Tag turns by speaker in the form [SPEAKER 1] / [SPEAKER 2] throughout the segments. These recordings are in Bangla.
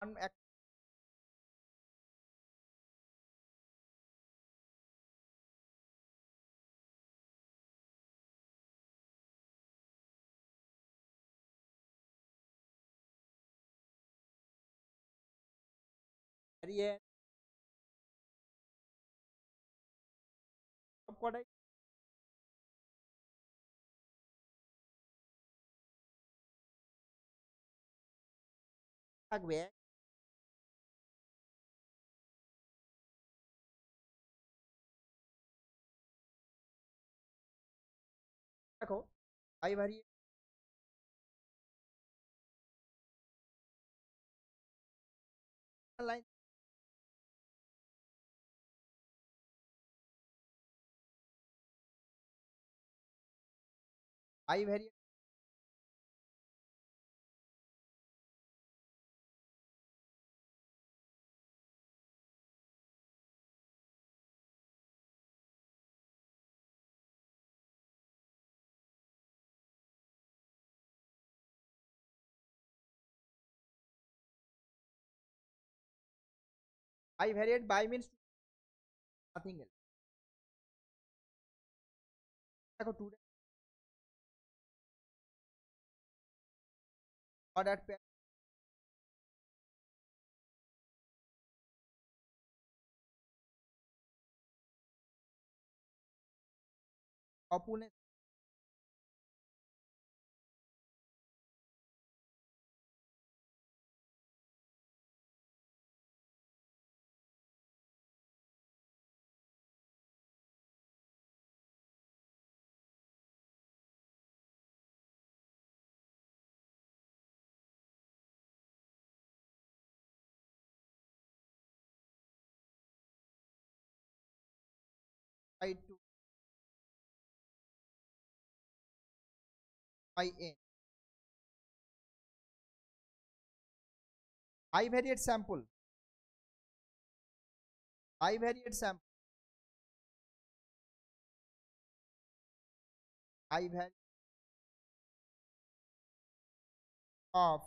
[SPEAKER 1] 1 ভ্যারিয়েন্ট সবকটাই থাকবে। দেখো I variant line I variant I variate by means nothing else. দেখো two order pair opponent by to by n. I variate sample. I variate sample. I variate of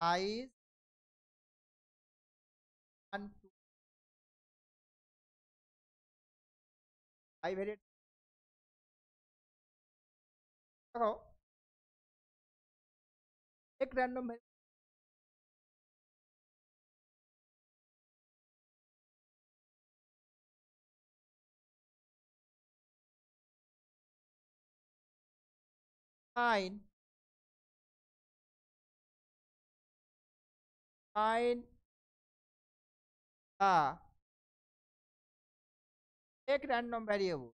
[SPEAKER 1] I 1 to I variate দেখো एक random find find the एक random variable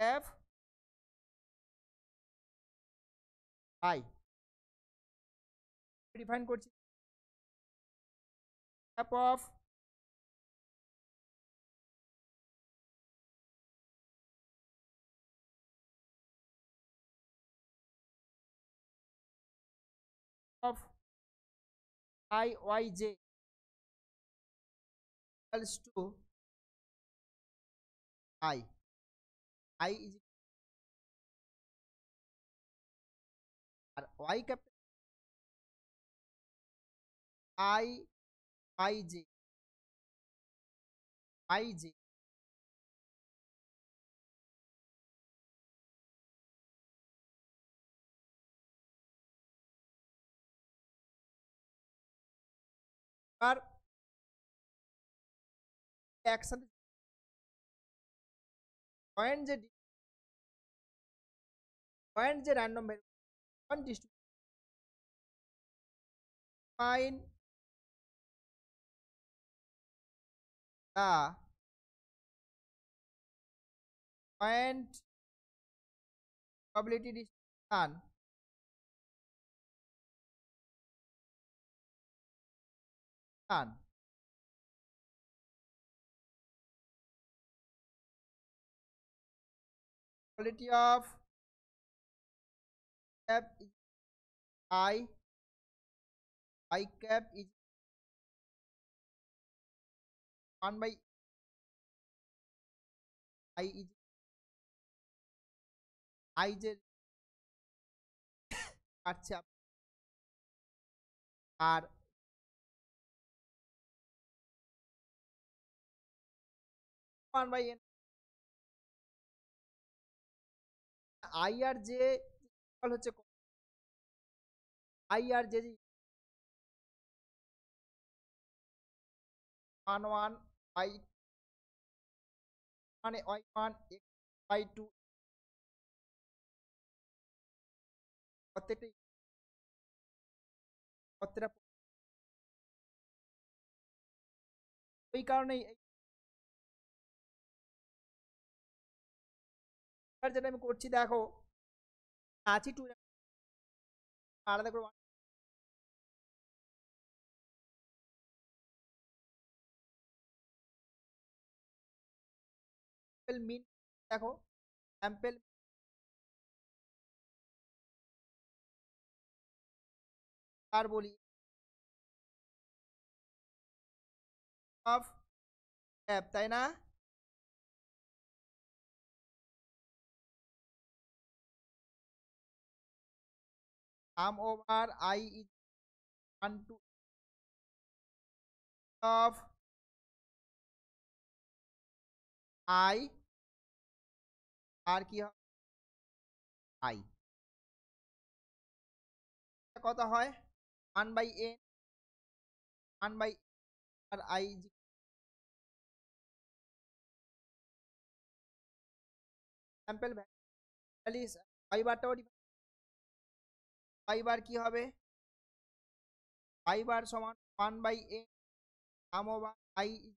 [SPEAKER 1] f I define করছি f of I y j equals to I is আর y capital I I j আর একসাথে পয়েন্ট যে random variable define the point probability distribution probability of cap is I cap is 1 by I is I যে কাটছে আর 1/n আই আর জে হচ্ছে আই আর জে 1 বাই মানে y1 x/2 প্রত্যেকটা প্রত্যেকটা ওই কারণেই যেটা আমি করছি দেখো আছি টু আলাদা করে স্যাম্পেল মিন দেখো স্যাম্পেল আর বলি অফ অ্যাপ তাই না sum over I is 1 to of I আর কি হয় আই কত হয় 1/n 1 আর আই স্যাম্পেল ভ্যালি আই বারটাও আই বার কি হবে আই বার সমান 1/n sum over I is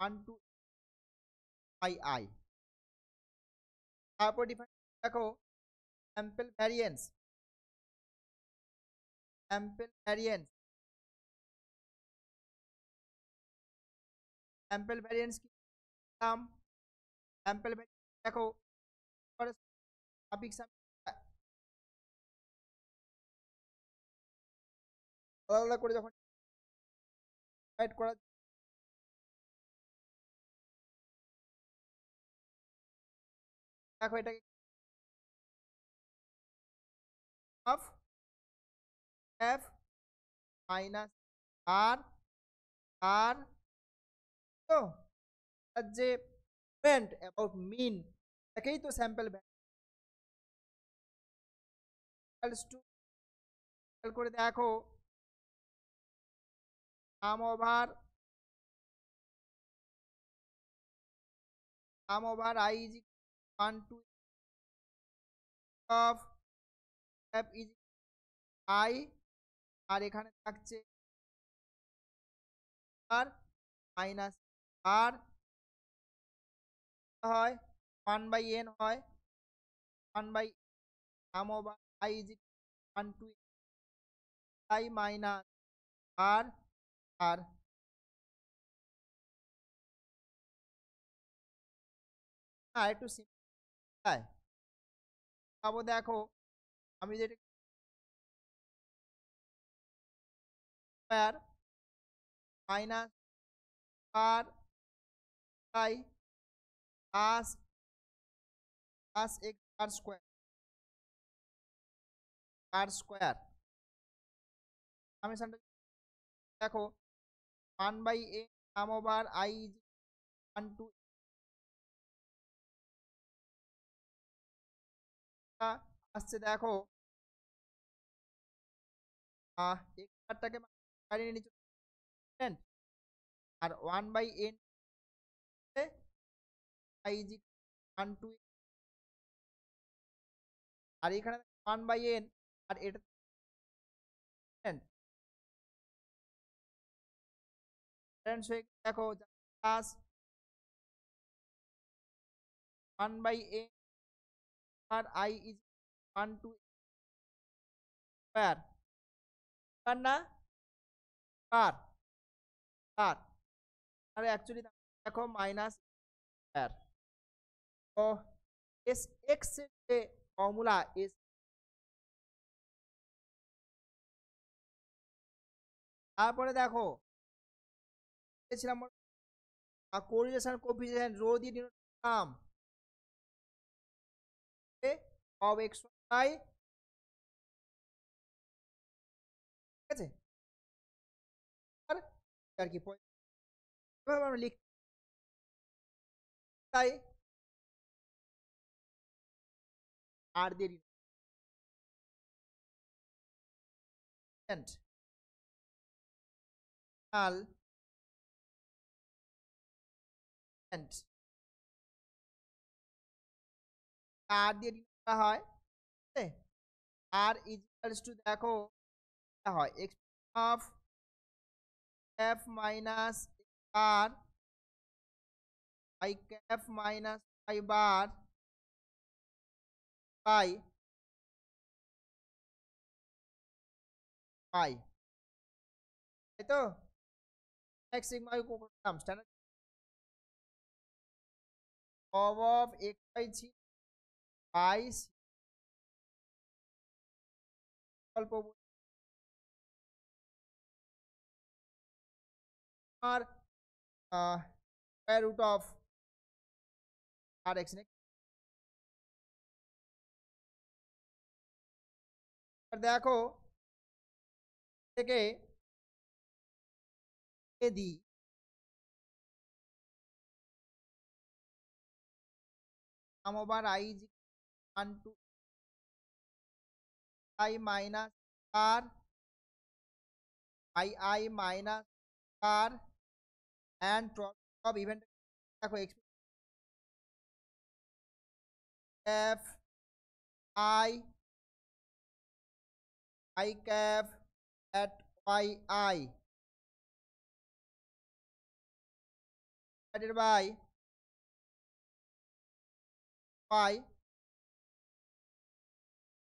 [SPEAKER 1] 1 to by I তারপর ডিফাইন দেখো sample variance sample variance sample variance কি নাম স্যাম্পেল ভ্যারিয়েন্স দেখো সাফিক্স আলাদা আলাদা করে যখন ডিভাইড করা দেখো এটাকে অফ এফ মাইনাস আর আর তো তার যে পয়েন্ট অ্যাবাউট মিন এটাকেই তো স্যাম্পল ভ্যালুস টু করে দেখো sum over I is 1 to of F is I আর এখানে থাকছে আর মাইনাস আর হয় 1/n হয় 1 sum over I is 1 to I minus আর আর একটু সিম্পল পাবো দেখো আমি যেটা স্কয়ার মাইনাস আর আই প্লাস প্লাস এক্স আর স্কয়ার সামেশনটা দেখো 1/n sum over I is 1 to আসছে দেখো এক্স আরটাকে বাইরে নিচে আর 1/n আই ইজ 1 টু আর এখানে 1/n আর এটা দেখো প্লাস 1/n আর আই ইজ 1 টু স্কয়ার কার না কার কার আর অ্যাকচুয়ালি দেখো মাইনাস স্কয়ার তো এস এক্স এর যে ফর্মুলা এস তারপরে দেখো ছিলাম কোরিলেশন কোএফিসিয়েন্ট রো দিয়ে নিলাম অফ এক্স বাই, ঠিক আছে, আর কি এভাবে আমরা লিখতে, তাই আর দেরি আর দিয়ে ডিনোট করা হয়, ঠিক আছে। আর ইকুয়ালস টু দেখো হয় এক্স অফ এফ মাইনাস আর I cap minus I bar by pi, তাই তো। এক্স সিগমা করতাম স্ট্যান্ডার্ড অফ এক্স বাই ছি বাই অল্প আর স্কয়ার রুট অফ আর এক্স দেখো থেকে দিই sum over I is one to I minus আর আই মাইনাস আর অ্যান্ড সব ইভেন্ট দেখো X F I I cap at yi divided by y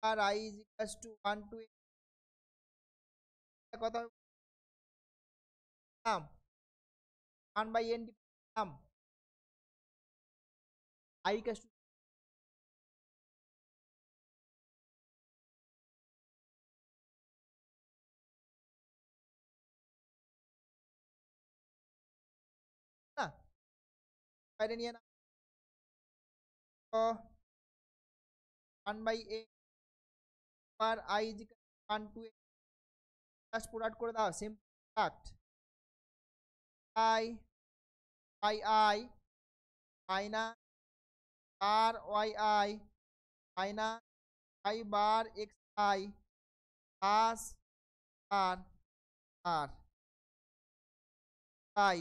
[SPEAKER 1] আর I is equals to 1 to কথা নাম 1 by n নাম I equals to না বাইরে নিয়ে না, তো 1 by a আর I is equals to 1 to a just put out করে দাও, সিম্পল ফ্যাক্ট I মাইনাস আর yi minus I bar xi plus আর আর বাই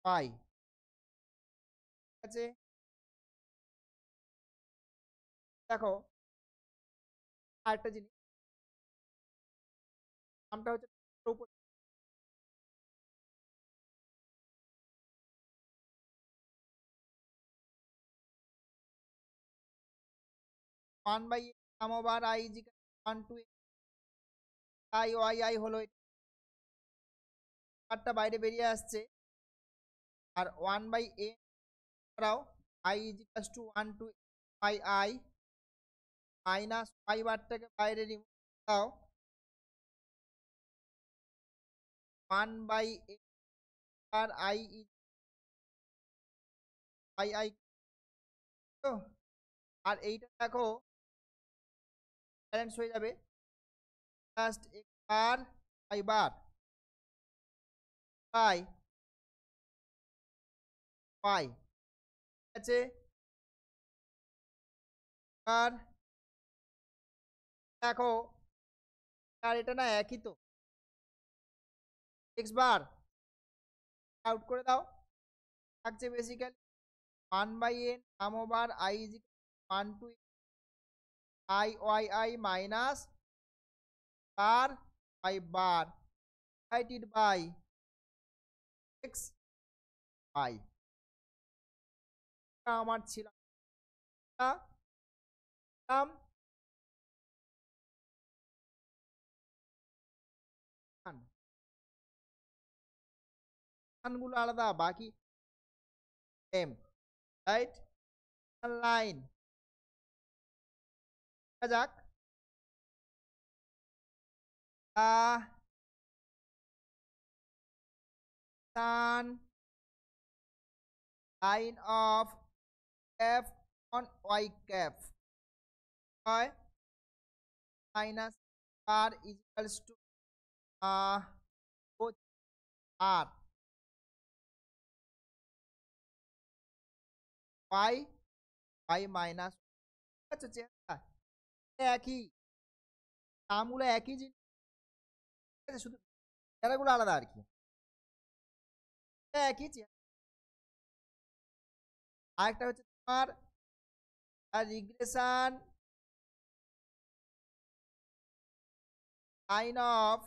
[SPEAKER 1] পাই, ঠিক আছে। দেখো আরেকটা জিনিস, নামটা হচ্ছে 1 by sum over I is equal to 1 to I Y I হলো পার্টটা বাইরে বেরিয়ে আসছে, আর 1 বাই এ ছাড়াও I is equal to 1 to by I minus Y বারটাকে বাইরে রিমুভ দাও 1 বাই এ আর আই বাই আই, তো আর এইটা দেখো ব্যালেন্স হয়ে যাবে just X bar I bar by pi, ঠিক আছে। আর দেখো আর এটা না একই তো, এক্স বার আউট করে দাও, থাকছে basically 1 by N sum over I is 1 to I Y I minus আর I bar divided by X I, আমার ছিল গুলো আলাদা বাকি সেম, রাইট। লাইন যাক সান line of F on y cap হয় minus r is equals to r y y minus আচ্ছা চেহারা একই নামগুলো একই জিনিস, ঠিক আছে, শুধু চেহারাগুলো আলাদা আর কি, একই চেহারা। আরেকটা হচ্ছে তোমার regression sign of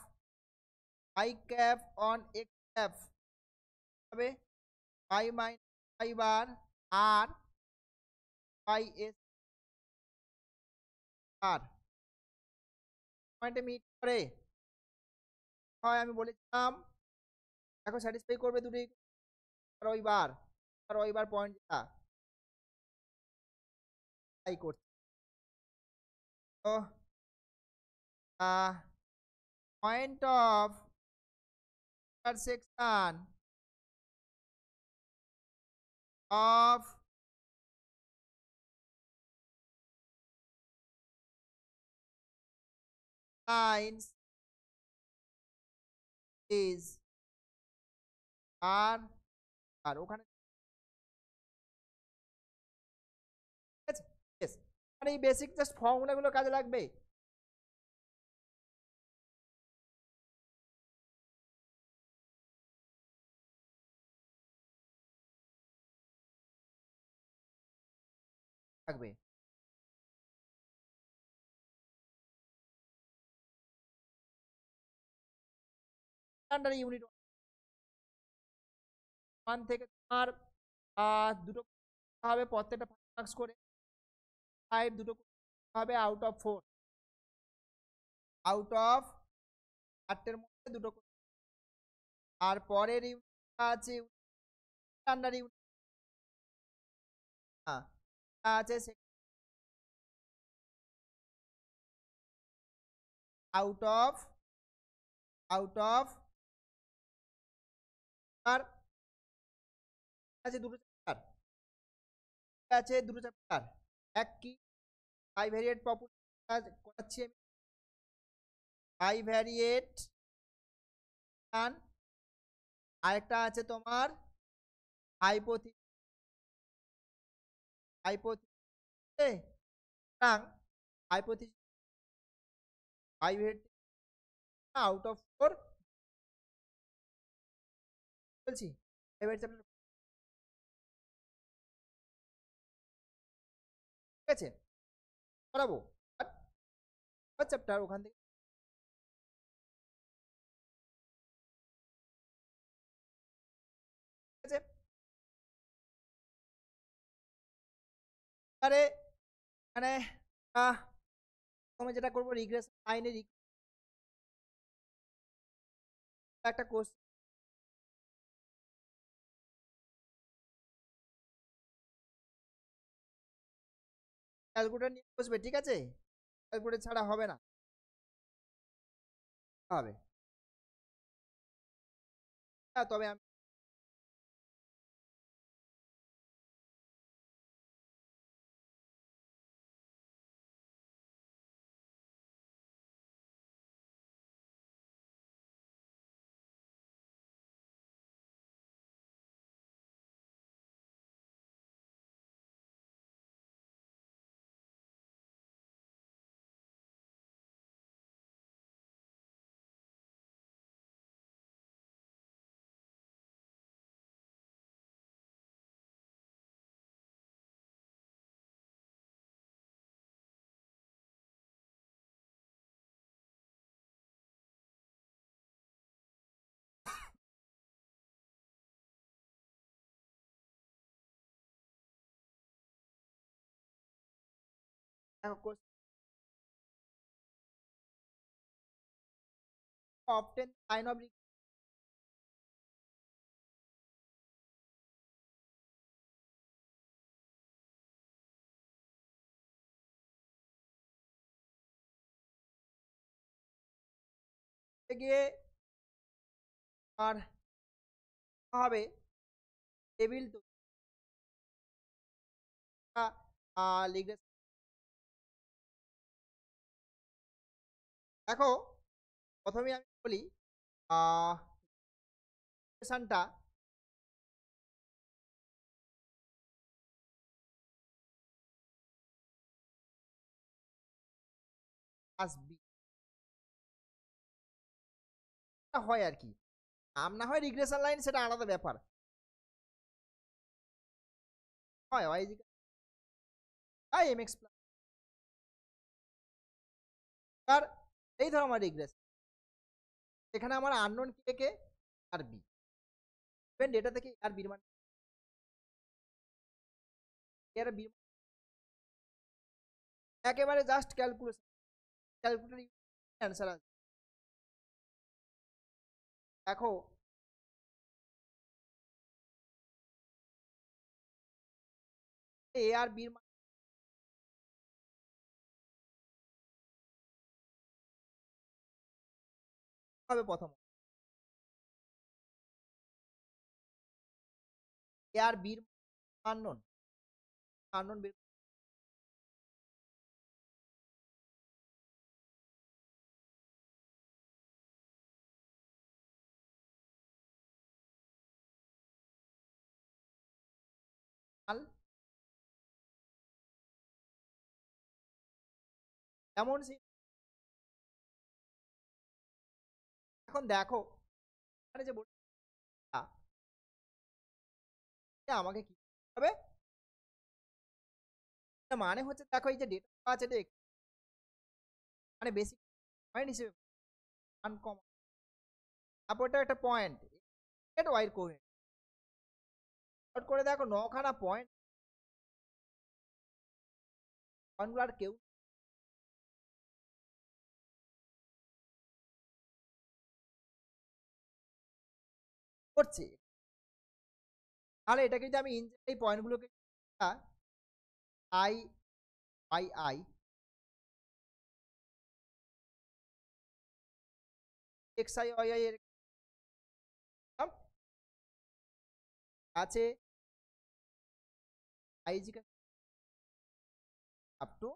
[SPEAKER 1] y cap on x cap হবে y মাইনাস y বার আর y s আর পয়েন্টে মিট করে হয় আমি বলেছিলাম এখন স্যাটিসফাই করবে দুটোই আর ওই বার আর ওই বার পয়েন্টটা তাই করছে। তো point of intersection of lines is আর আর ওখানে ঠিক আছে, yes, মানে এই বেসিক জাস্ট ফর্মুলাগুলো কাজে লাগবে। থাকবে স্ট্যান্ডার্ড ইউনিট 1 থেকে তোমার দুটো হবে প্রত্যেকটা 5 মার্কস করে, 5 দুটো হবে আউট অফ 4, আউট অফ 8 মধ্যে দুটো আর পরের ইউনিটটা আছে স্ট্যান্ডার্ড ইউনিট আছে আউট অফ আউট অফ আর আছে দুটো চ্যাপ্টার, আছে দুটো চ্যাপ্টার, এক কি হাই ভ্যারিয়েট পপুলেশন করাচ্ছি আমি, হাই ভ্যারিয়েট আরেকটা আছে তোমার হাইপোথিসিস হাইপোথিসিস হাইপোথিসিস হাই ভ্যারিয়েট আউট অফ 4 বলছি হাই ভ্যারিয়েট চ্যাপ্টার, ঠিক আছে, করাবো চ্যাপ্টার ওখান থেকে, ঠিক আছে। এবারে মানে প্রথমে যেটা করবো রিগ্রেশন লাইনের একটা কোশ্চেন ক্যালকুলেটর নিয়ে বসবে, ঠিক আছে, ক্যালকুলেটর ছাড়া হবে না, হবে না, তবে আমি অবটেন লাইন অফ গিয়ে আর হবে টেবিল লিগ্রেশন। দেখো প্রথমে আমি বলি রিগ্রেশনটা আসবি হয় আর কি, নাম না হয় রিগ্রেশন লাইন, সেটা আলাদা ব্যাপার। হয় Y I M X plus. আর এই ধরো আমার রিগ্রেশন, এখানে আমার আননোন কে কে আর বি, ইভেন ডেটা থেকে আর বির মান এর বি একেবারে জাস্ট ক্যালকুলেশন, ক্যালকুলেটর অ্যান্সার আছে। দেখো এ আর বির মান হবে প্রথম, এ আর বির আননোন, আননোন বের মাল এমন এখন দেখো এখানে যে আমাকে কি হবে, মানে হচ্ছে দেখো এই যে ডেটা আছে মানে বেসিক পয়েন্ট হিসেবে আনকমন, তারপরটা একটা পয়েন্ট এটা ওয়াইড করে শর্ট করে দেখো নখানা পয়েন্ট, পয়েন্টগুলো আর কেউ করছে। তাহলে এটাকে যদি আমি এই পয়েন্টগুলোকে I I I X I Y I এর আছে I G up to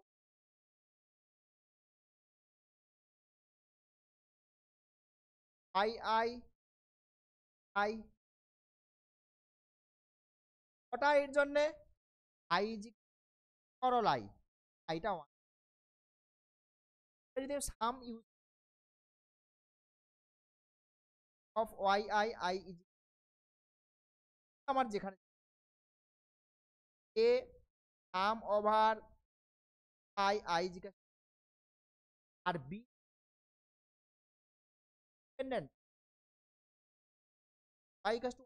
[SPEAKER 1] I I I, ওটা এর জন্যে আই জি সরল আই, আইটা ওয়ান, যদি sum use of Y I I is আমার যেখানে এ সাম ওভার আই আই জিজ্ঞাসা আর B dependent I equals to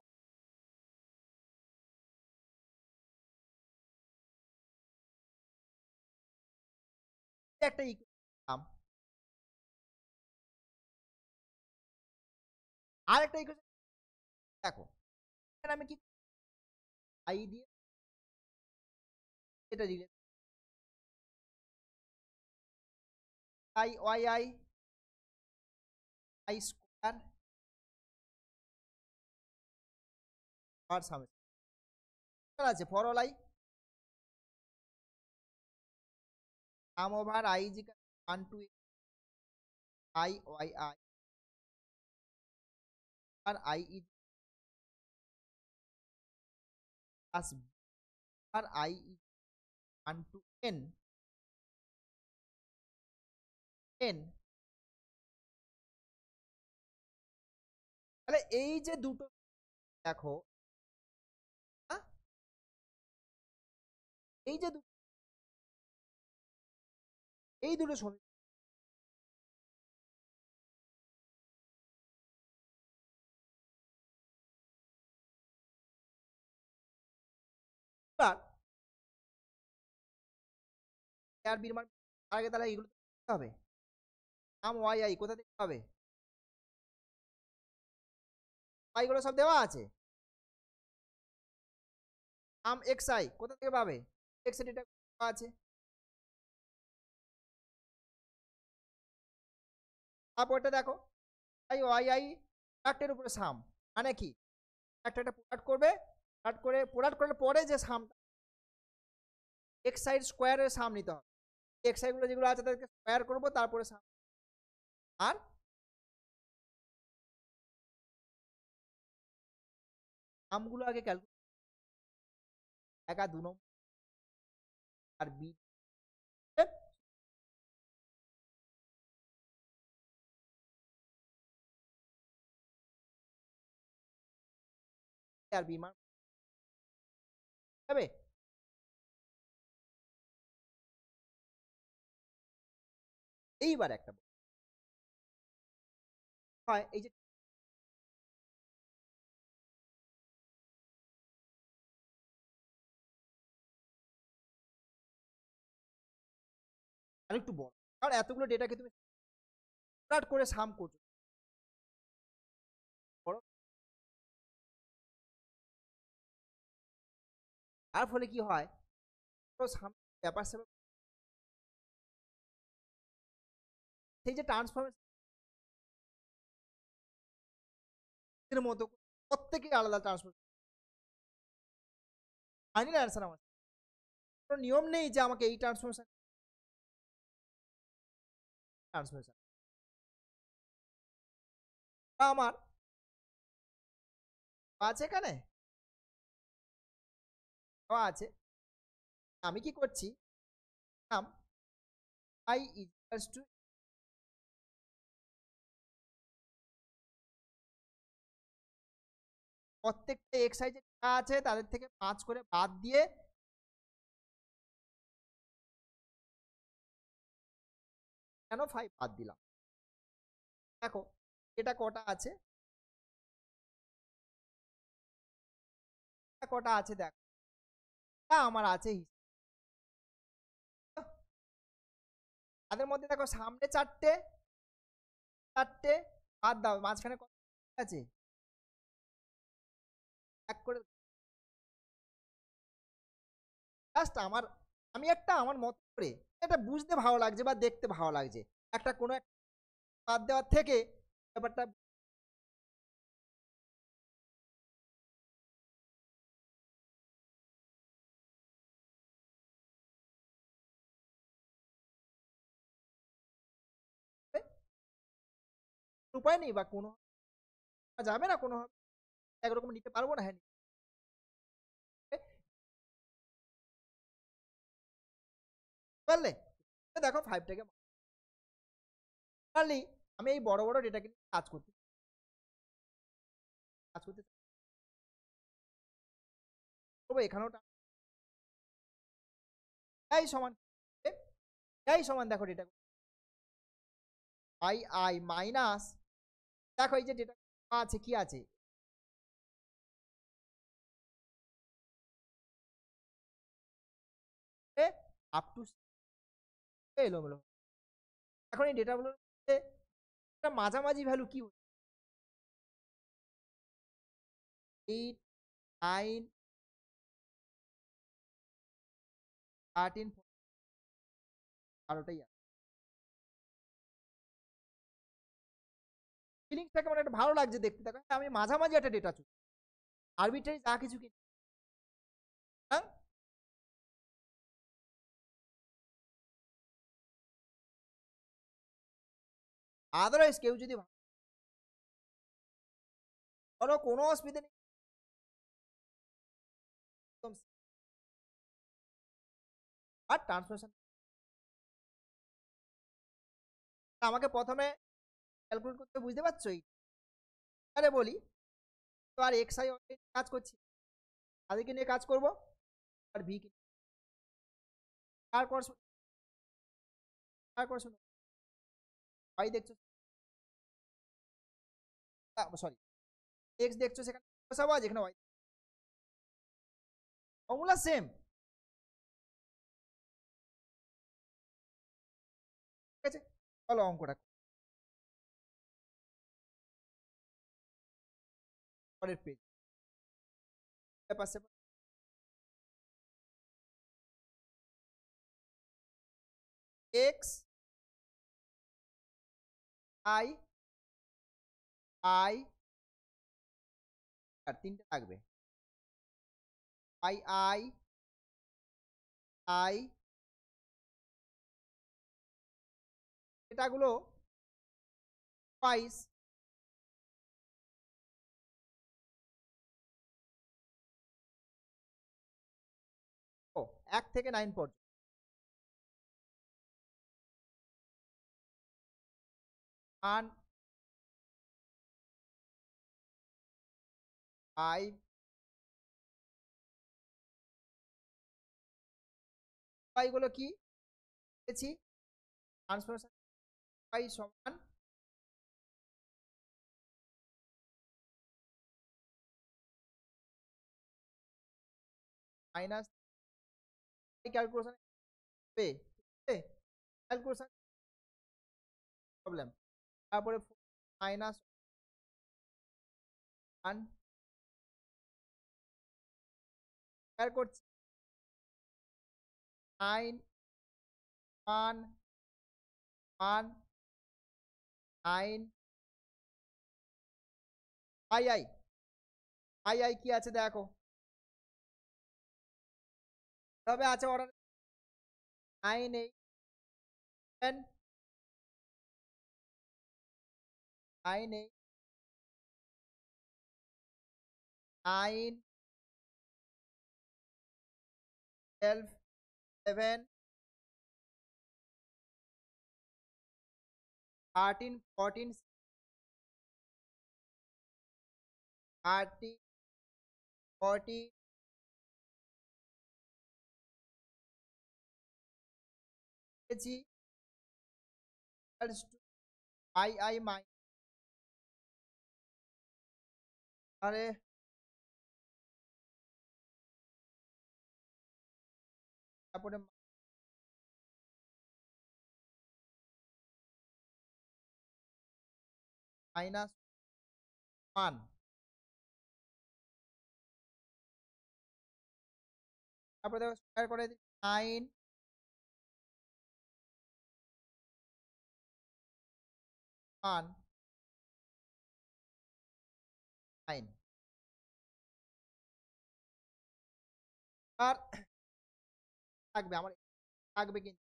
[SPEAKER 1] একটা ইকুয়েশন, আর একটা ইকুয়েশন দেখো এখানে আমি কি আই দিয়ে এটা relate I Y I I square আর সামেশন আছে for all I sum over I G one to I Y I আর আই ই প্লাস আর I E one to N N. তাহলে এই যে দুটো দেখো, হ্যাঁ? এই যে এই দুটো সমীকরণ আর বির মান আগে, তাহলে এগুলো দেখতে হবে সাম ওয়াই আই কোথা থেকে হবে, ওয়াই গুলো সব দেওয়া আছে, সাম এক্স আই কোথা থেকে পাবে, এক্স এর ডেটা আছে, তারপরটা দেখো আই ওয়াই আই প্রোডাক্টের উপরে সাম, মানে কি একটা প্রোডাক্ট করবে, প্রোডাক্ট করলে পরে যে সামটা এক্স সাইড স্কোয়ারের সাম নিতে হবে। এক্স সাইডগুলো যেগুলো আছে তাদেরকে স্কোয়ার করবো, তারপরে সাম। আর সামগুলো আগে ক্যালকুলেট, একা 2 নম্বর আর বি আর বি মান হবে। এইবার একটা হয় এই যে আরেকটু বড়, কারণ এতগুলো ডেটাকে তুমি স্টার্ট করে সাম করছো বড়, তার ফলে কি হয় সাম ব্যাপার স্যাপার সেই যে ট্রান্সফরমেশন মতো প্রত্যেকেই আলাদা ট্রান্সফার। ফাইনাল অ্যান্সার আমার কোনো নিয়ম নেই যে আমাকে এই ট্রান্সফরমেশন ট্রান্সফরমেশন আমার আছে এখানে আছে। আমি কি করছি, আই ইকুয়ালস টু প্রত্যেকটা এক্স আই যে আছে তাদের থেকে 5 করে বাদ দিয়ে কেন 5 বাদ দিলাম। দেখো এটা কটা আছে, কটা আছে দেখো, আমার আছে তাদের মধ্যে দেখো সামনে 4টে, 4টে বাদ দাও, মাঝখানে কত আছে এক করে। জাস্ট আমার আমি একটা আমার মত করে এটা বুঝতে ভালো লাগছে বা দেখতে ভালো লাগছে, একটা কোনো একটা বাদ দেওয়ার থেকে ব্যাপারটা উপায় নেই বা কোনো যাবে না কোনো একরকম নিতে পারবো না। হ্যাঁ পারলে দেখো 5টাকে পারলি আমি এই বড় বড় ডেটাকে নিয়ে কাজ করতে করবো এখানেও এই সমান, এই সমান দেখো ডেটা আই আই মাইনাস, দেখো এই যে ডেটা আছে কি আছে আপ টু এলোমেলো। এখন এই ডেটাগুলোর মধ্যে একটা মাঝামাঝি ভ্যালু কি হচ্ছে 8 9 13 12টাই আছে। ফিলিংসটাকে মানে একটা ভালো লাগছে দেখতে, দেখো আমি মাঝামাঝি একটা ডেটা চুজ আরবিট্রারি যা কিছু কি আদারওয়াইজ কেউ যদি ধরো কোনো অসুবিধা নেই আর ট্রান্সফরমেশন আমাকে প্রথমে ক্যালকুলেট করতে বুঝতে পারছো, আরে বলি তো আর এক্স আই কাজ করছি তাদেরকে নিয়ে কাজ করব, আর ভি তারপর তারপর শুনো ওয়াই দেখছো, সরি এক্স দেখছো সেখানে বসাবো, যেখানে ওয়াই ফর্মুলা সেম। ঠিক আছে চলো অঙ্কটা পরের পেজ পাশে এক্স আই আই আর তিনটে থাকবে আই আই আই, এটাগুলো টুয়াইস ও 1 থেকে 9 পর্যন্ত। 1, 5, এগুলো কি পেয়েছি? ট্রান্সফরমেশন y সমান মাইনাস ক্যালকুলেশন হবে, ঠিক আছে? Calculation problem. তারপরে মাইনাস 1 বের করছি, 9, 1, 1, 9, আই আই আই আই কি আছে দেখো, তবে আছে অর্ডার 9, 8, 10, 9, 8, 9, 12, 7, 13, 14, 30, 40, পেয়েছি আই আই মাই, আরে তারপরে মাইনাস 1, তারপরে দেখো স্কোয়ার করে দিচ্ছি 9, 1, 9 আর থাকবে আমার, থাকবে কিন্তু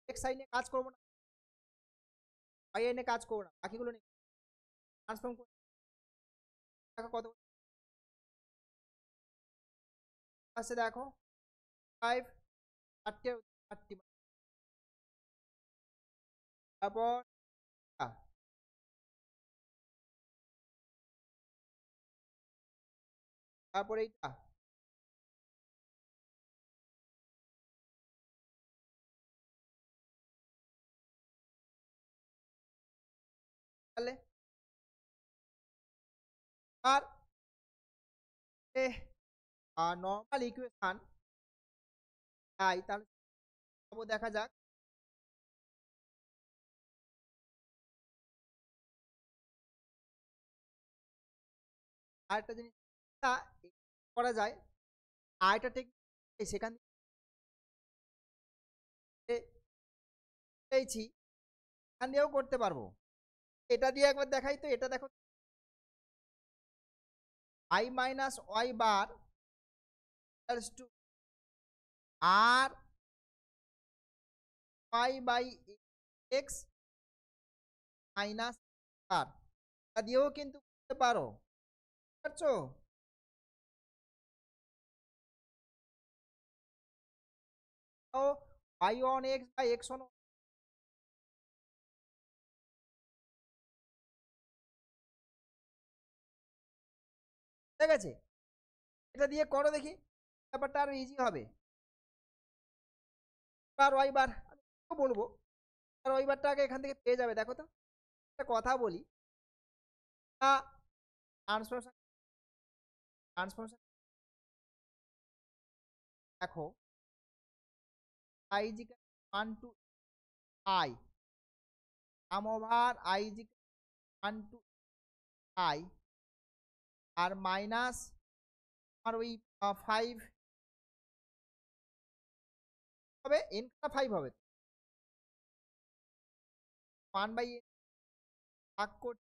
[SPEAKER 1] এক্স আই নিয়ে কাজ করবো না, ওয়াই আই নিয়ে কাজ করবো না, বাকিগুলো নিয়ে ট্রান্সফর্ম করে দেখো কত আসছে দেখো 5, 30, 30, তারপর তারপরে এইটা তাহলে আর নর্মাল ইকুয়েশন তাই তাহলে দেখা যাক আরেকটা জিনিস করা যায়, আরেকটা টেকনিক সেখান থেকে পেয়েছি, এখান দিয়েও করতে পারবো। এটা দিয়ে একবার দেখাই তো, এটা দেখো I minus Y bar to আর ওয়াই বাই এক্স মাইনাস আর, তা দিয়েও কিন্তু করতে পারো, পারছো? তো Y on X by X on, ঠিক আছে? এটা দিয়ে করো দেখি, ব্যাপারটা আরো ইজি হবে। বার ওয়াই বার আমি বলবো, আর ওই বারটা আগে এখান থেকে পেয়ে যাবে, দেখো তো একটা কথা বলি, ট্রান্সফরমেশন ট্রান্সফরমেশন দেখো I G 1 to I sum over I G 1 to I আর মাইনাস আর ওই 5 হবে, এন 5 হবে 1 বাই ভাগ করছি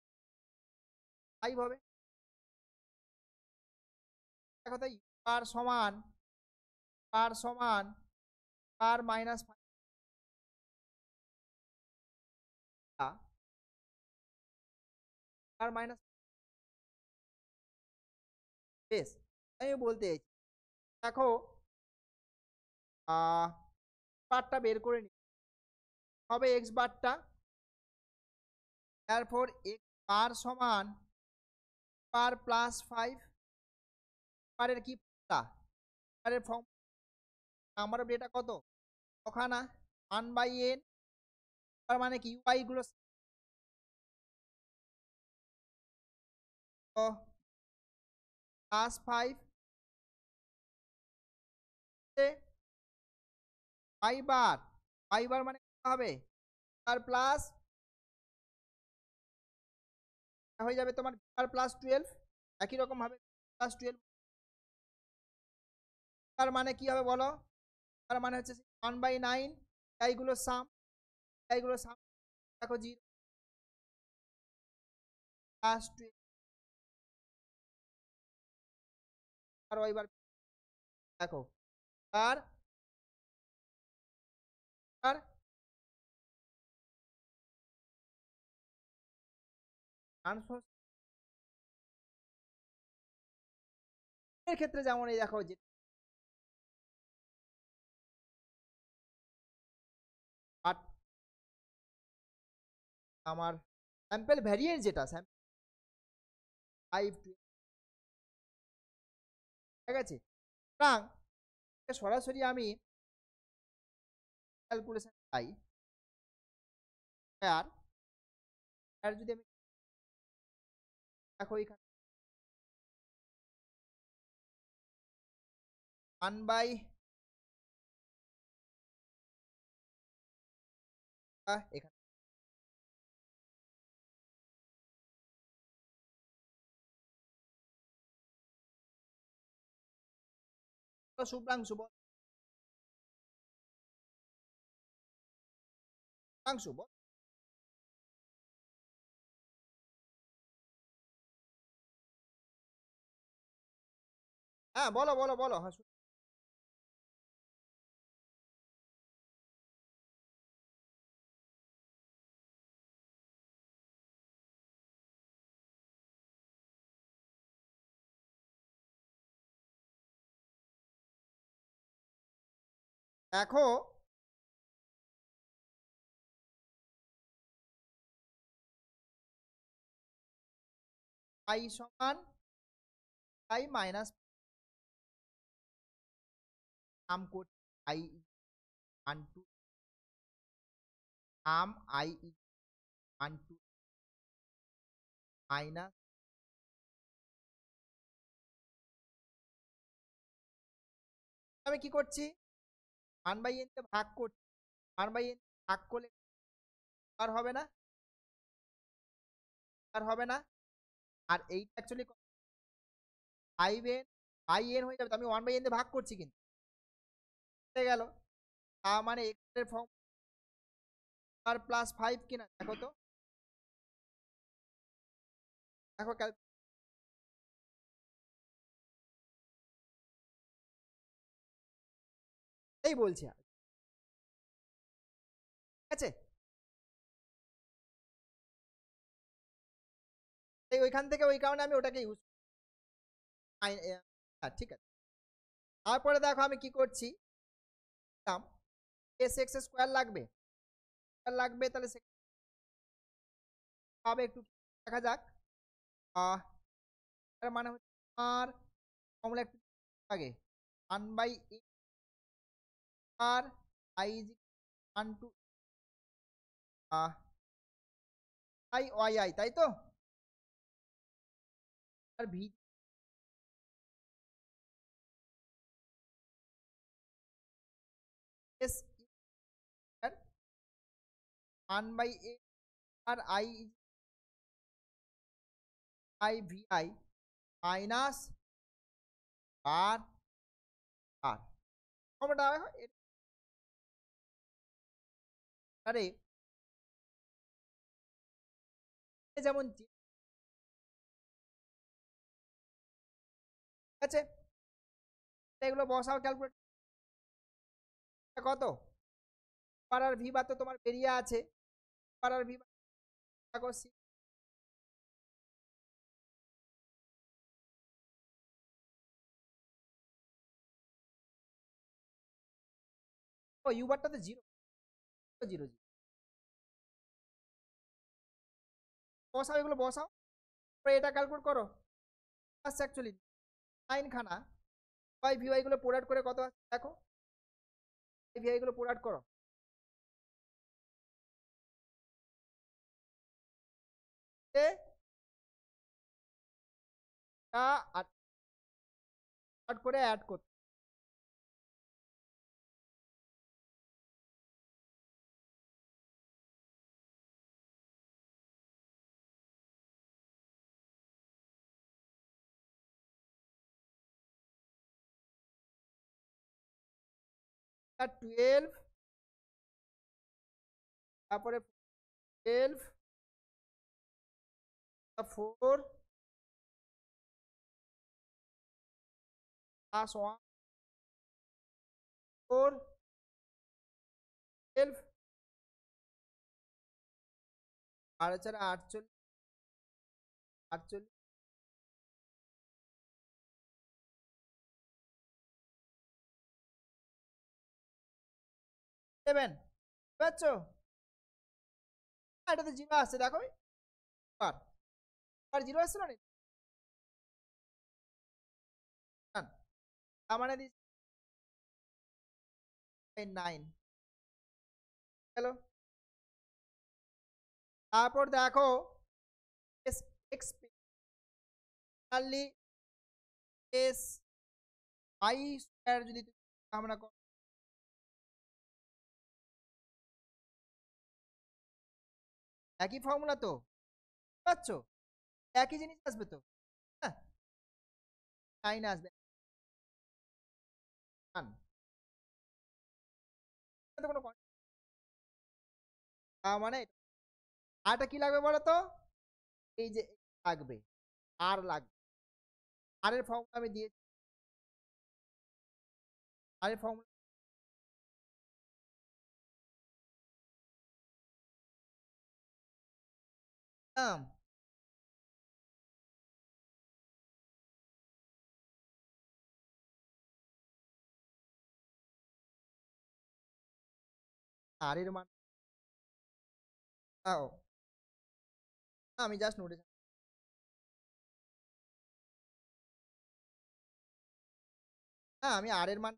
[SPEAKER 1] 5 হবে। দেখো তাই পার সমান পার মাইনাস 5 পার মাইনাস বেশ আমি বলতে চাইছি দেখো বারটা বের করে নি হবে এক্স বারটা তারপর এক্স বার সমান পার প্লাস 5 পারের কি পারের ফর্ম নাম্বার অফ ডেটা কত ওখানা 1/n তার মানে কি ইউআই গুলো প্লাস 5 5 বার মানে কত হবে তার প্লাস হয়ে যাবে তোমার আর প্লাস 12 একই রকম ভাবে প্লাস 12 তার মানে কি হবে বলো তার মানে হচ্ছে 1/9 এইগুলো সাম দেখো 0 প্লাস 12 আর এবার দেখো আর আর ট্রান্সফার এর ক্ষেত্রে যেমন এই দেখো যে বাট আমার স্যাম্পল ভ্যারিয়েন্ট যেটা স্যাম্পল 5 ঠিক আছে সুতরাং সরাসরি আমি ক্যালকুলেশন পাই আর আর যদি আমি দেখো এখানে 1 বাই এখানে শুভ্রাংশু বল শুভ্রাংশু বল হ্যাঁ বলো বলো বলো হ্যাঁ দেখো আই সমান আই মাইনাস নাম করছি আই ওয়ান টু নাম আই ওয়ান টু মাইনাস আমি কি করছি 1/n তে ভাগ করছি 1/n ভাগ করলে আর হবে না আর হবে না আর এইটা অ্যাকচুয়ালি 5n n হয়ে যাবে তো আমি 1/n দিয়ে ভাগ করছি কিন্তু হয়ে গেল তার মানে x এর ফর্ম আর প্লাস 5 কিনা দেখো তো দেখো এই বলছি ঠিক আছে এই ওইখান থেকে ওই কারণে আমি ওটাকে ইউজ হ্যাঁ ঠিক আছে তারপরে দেখো আমি কি করছি এস এক্স স্কোয়ার লাগবে লাগবে তাহলে পাবে একটু দেখা যাক তার মানে হচ্ছে আর ফর্মুলা একটু আগে 1/a আর I is 1 to I Y I তাই তো আর ভি এস 1/a আর I I V I minus আর আর ফর্মুলাটা আরে যেমন ঠিক আছে, এগুলো বসাও ক্যালকুলেট কত আর আর ভি বার তো তোমার বেরিয়ে আছে, আর আর ভি দেখো ও ইউ বারটা তো জিরো, জিরো জিরো বসাও, এগুলো বসাও, তারপরে এটা ক্যালকুলেট করো আসছে অ্যাকচুয়ালি 9 খানা। ওয়াই ভি ওয়াই গুলো প্রোডাক্ট করে কত আছে দেখো, ভি ওয়াই গুলো প্রোডাক্ট করো, আট আট করে অ্যাড করতে, আর 12, তারপরে 12 4 প্লাস 1 4 12 আর হচ্ছে 48, 48 7 বুঝছো, এটাতে জিরো আসছে দেখো, আর আর জিরো আসছিল না, তার মানে দিচ্ছি 9 গেল। তারপর দেখো এক্স পেনালি এস আই স্কয়ার যদি আমরা একই ফর্মুলা তো পাচ্ছ, একই জিনিস আসবে তো, হ্যাঁ 9 আসবে, কোনো মানে আরটা কি লাগবে বলো তো, এই যে লাগবে, আর লাগবে, আর এর ফর্মুলা আমি দিয়েছি, আর এর ফর্মুলা আর এর মান আমি জাস্ট নোটেশন, হ্যাঁ আমি আর এর মান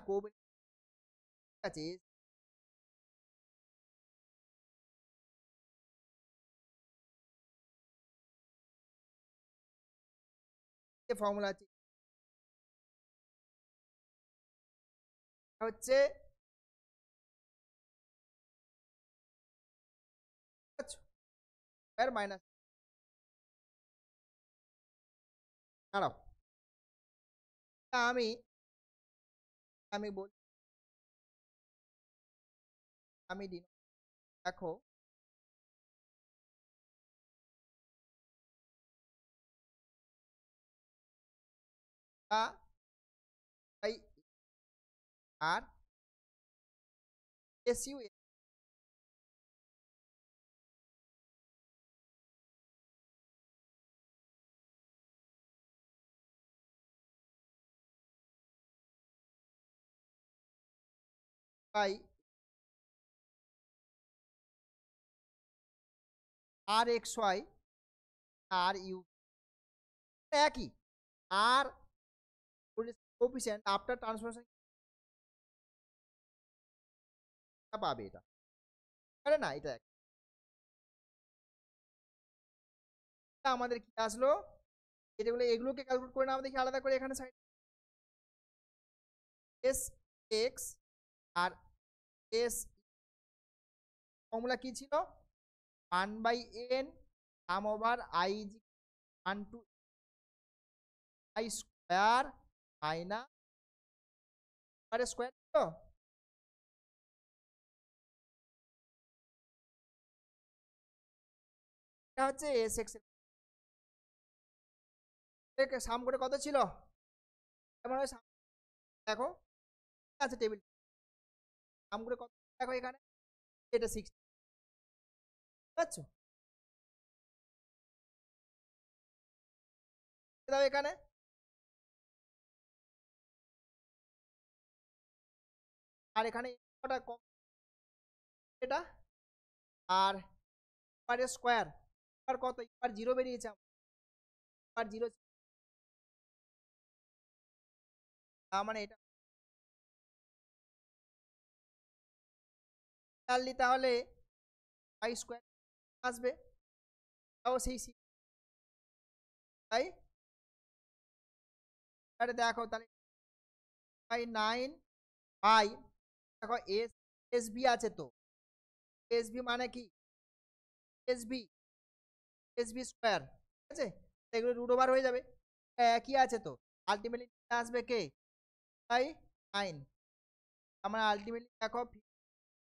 [SPEAKER 1] করবো, ঠিক আছে, ফর্মুলা আছে হচ্ছে স্কয়ার মাইনাস, দাঁড়াও আমি আমি বলি, আমি দিন দেখো বাই আর এস ইউ বাই আর এক্স ওয়াই আর ইউ একই, আর কোফিসিয়েন্ট আফটার ট্রান্সফরমেশন পাবে, এটা আরে না এটা আমাদের কি আসলো, এগুলো এগুলোকে ক্যালকুলেট করে না আমাদের আলাদা করে এখানে সাইড এস এক্স আর এস ফর্মুলা কি ছিল, 1/n sum over I 1 to I square minus আর স্কয়ার তো, এটা হচ্ছে এস এক্স সাম করে কত ছিল? এমন হয় দেখো আছে টেবিল সাম করে কত দেখো এখানে এটা 60 পাচ্ছো দাও এখানে আর এখানে কটা কম এটা আর স্কোয়ার আর কত আর জিরো বেরিয়েছে আর জিরো তার মানে এটা তাহলে তাহলে পাই স্কোয়ার আসবে তাও সেই তাই তাহলে দেখো তাহলে বাই 9 বাই দেখো এস বি আছে তো এস বি মানে কি এস বি স্কোয়ার ঠিক আছে এগুলো রুট ওভার হয়ে যাবে একই আছে তো আলটিমেটলি আসবে কে বাই 9 আমরা আলটিমেটলি দেখো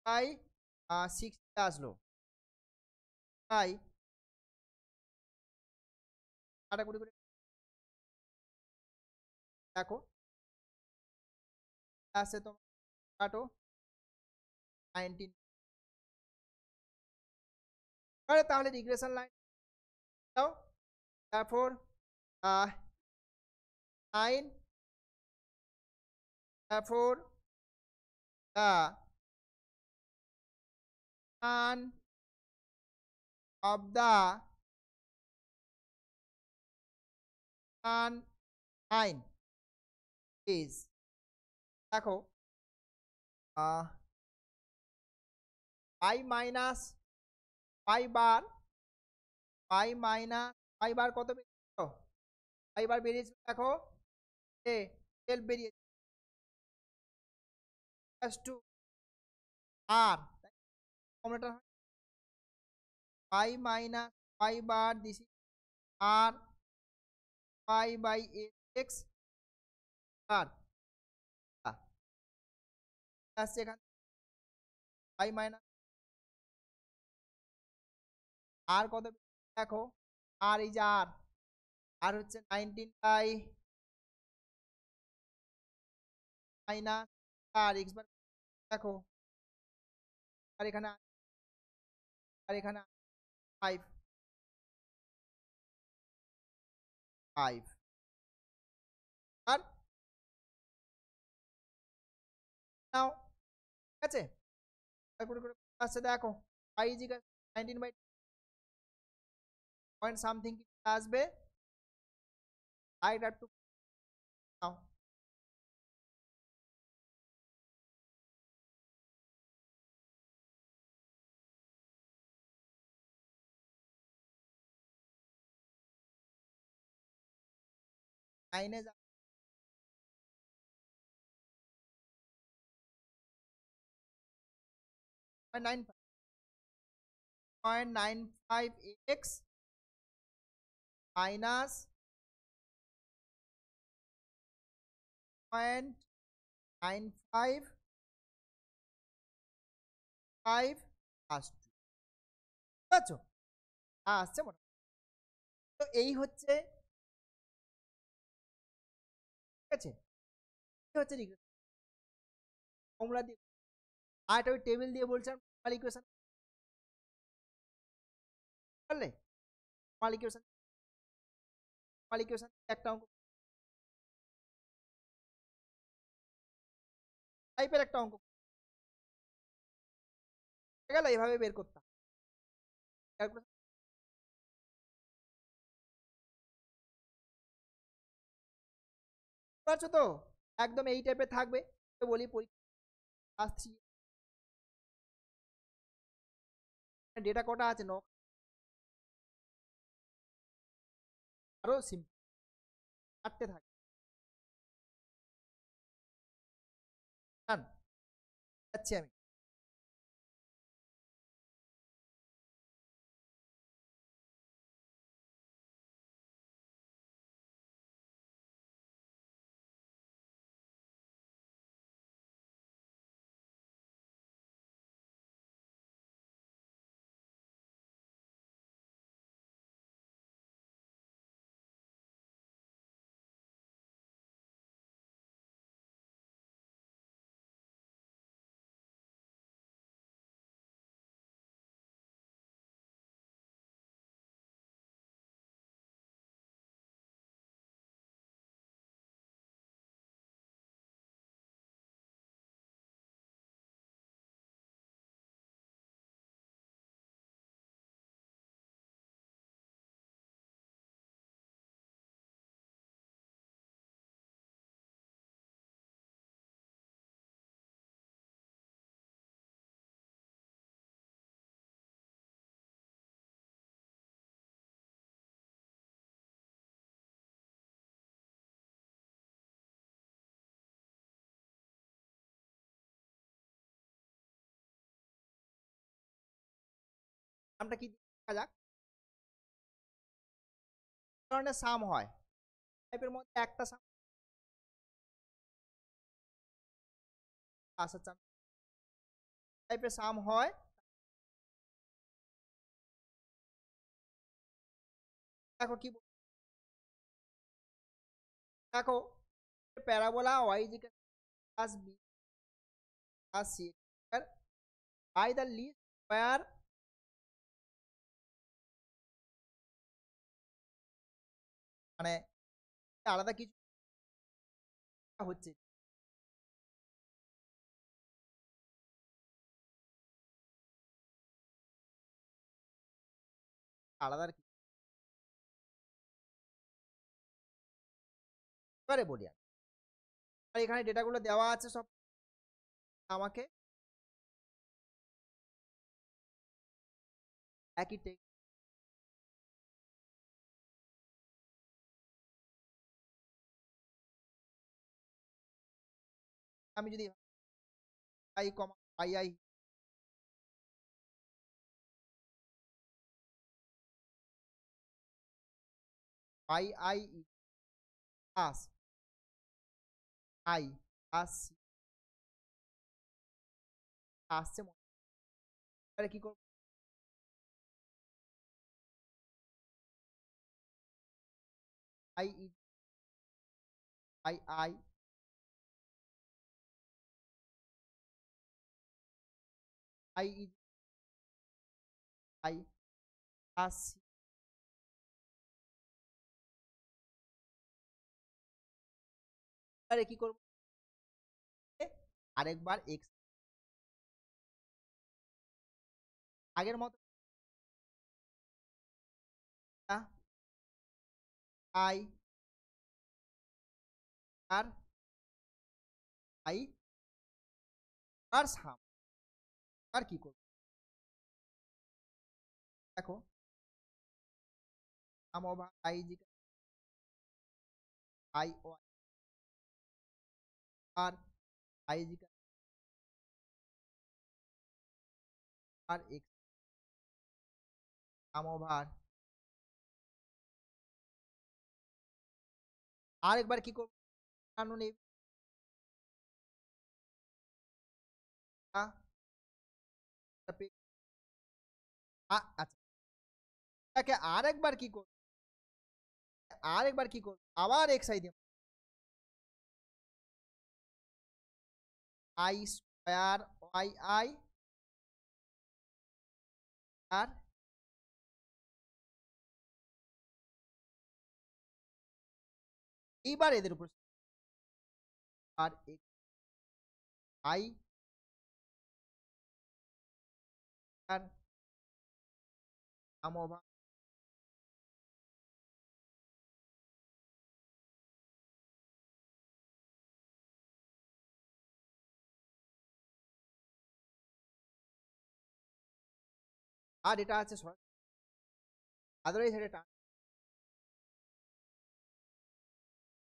[SPEAKER 1] বাই 60 আসলো তাই কাটাকুটি করে দেখো আসছে তোমার কাটো 19 তাহলে রিগ্রেশন লাইন দাও তারপর 9 তারপর the son of the son 9 is দেখো পাই মাইনাস পাই বার পাই বার কত বেরিয়েছিল পাই বার বেরিয়েছিল দেখো এ 12 বেরিয়েছে প্লাস টু আর কমটা পাই মাইনাস পাই বার দিস আর পাই বাই এক্স আর আসছে এখানে পাই মাইনাস আর কত দেখো আর এই যে আর হচ্ছে 19 by minus R x bar দেখো আর এখানে 5 5 আর নাও ঠিক আছে তারপরে করে আসছে দেখো পাই ইজিক্যাল 19 বাই পয়েন্ট সামথিং আসবে আর এটা একটু নাও নাইনে 0.95 এক্স মাইনাস 0.95 5 আসছে ঠিক আছে আসছে মোটামুটি তো এই হচ্ছে ঠিক আছে এই হচ্ছে রিগ্রেশন ফর্মুলা দিয়ে আর একটা ওই টেবিল দিয়ে বলছিলাম নরমাল ইকুয়েশন পারলে নরমাল ইকুয়েশন একটা অঙ্ক টাইপের একটা অঙ্ক গেল এইভাবে বের করতাম ক্যালকুলেশন পারছো তো একদম এই টাইপের থাকবে বলি পরীক্ষা ডেটা কটা আছে আরো সিম্পল 4টে থাকে যাচ্ছি আমি সামটা কি দেখা যাক। ধরনের সাম হয় টাইপের মধ্যে একটা সাম আচ্ছা টাইপের সাম হয়। দেখো কি দেখো parabola y is equal plus b plus c by the least square মানে আলাদা কিছু হচ্ছে আলাদা আর কি। এবারে বলি আমি, আর এখানে ডেটাগুলো দেওয়া আছে সব আমাকে একই টেক্সট আমি যদি i comma i plus i plus c আসছে এবারে কি করবো i i i i i i plus c এবারে কি করবো আরেকবার x আগের মতো i আর i আর সাম আর কি করবো দেখো sum over i is equal i y আর i is equal আর x সাম ওভার আরেকবার কি করবো কানুন আচ্ছা এটাকে আরেকবার কি করবো আরেকবার কি করবো আবার x i দেব i স্কয়ার y i আর এইবার এদের উপর আর x i আর সাম ওভার আর এটা আছে আদারওয়াইজ এটা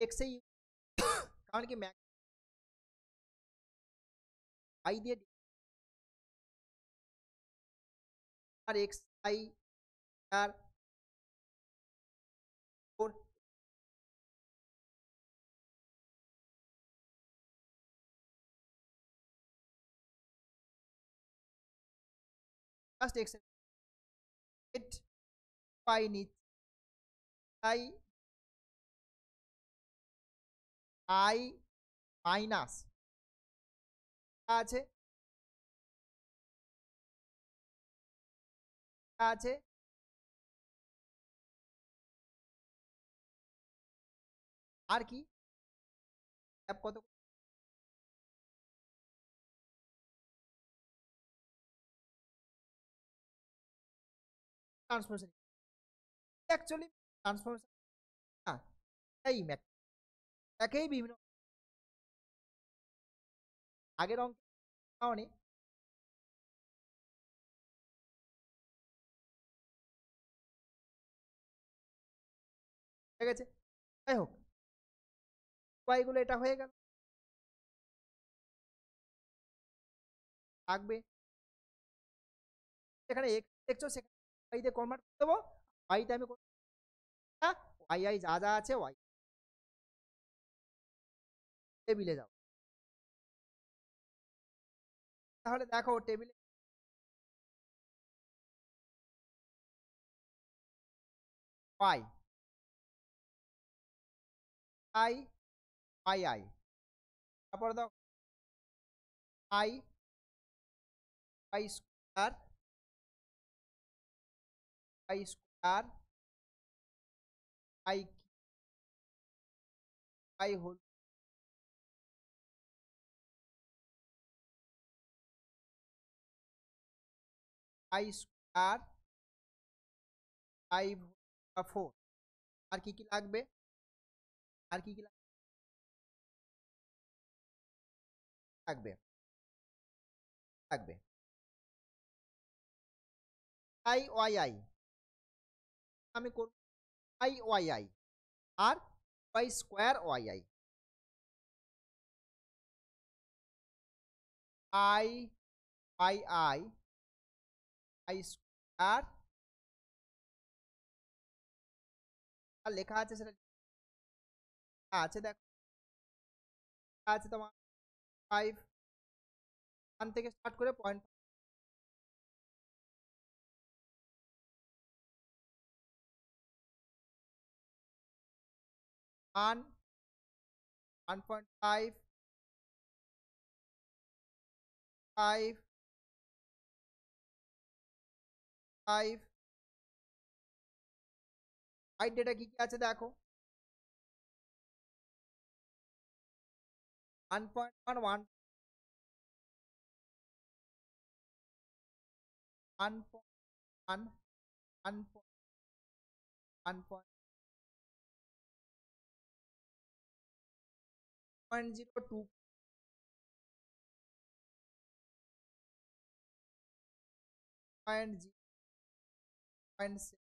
[SPEAKER 1] x এই কারণ কি ম্যাক্স i দিয়ে আর x i আর 4 জাস্ট x এট y নিচ্ছি তাই i মাইনাস আছে আছে আর কি কত ট্রান্সফরমেশন অ্যাকচুয়ালি ট্রান্সফরমেশন না এই ম্যাথ একেই বিভিন্ন আগের অঙ্ক কারণে ঠিক আছে যাই হোক উপায়গুলো এটা হয়ে গেল থাকবে যেখানে x দেখছো সেখানে ওয়াই দিয়ে কনভার্ট করে দেবো, ওয়াইতে আমি ওয়াই আই যা যা আছে ওয়াই টেবিলে যাও। তাহলে দেখো টেবিলে ওয়াই আই ওয়াই আই, তারপরে দাও I Y square Y square I I whole I square 5/4। আর কি কি লাগবে, আর কি কি লাগবে লাগবে আই ওয়াই আই, আমি করব আই ওয়াই আই আর y square Y I, I Y I I square, আর লেখা আছে সেটা আছে দেখো, আছে তোমার 5 1 থেকে স্টার্ট করে পয়েন্ট 1 1.5 5 5 রাইট ডেটা কি কি আছে দেখো 1.1 1.1 1.02 0.6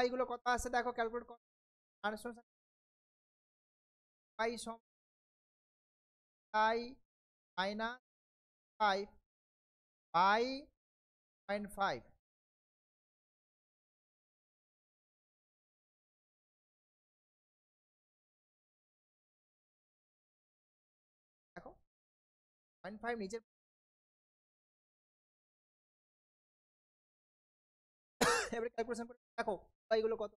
[SPEAKER 1] এগুলো কত আছে দেখো ক্যালকুলেট করো, পাই সম পাই মাইনাস 5 বাই 0.5, দেখো 0.5 নিচের এবারে ক্যালকুলেশন করে দেখো পাইগুলো কত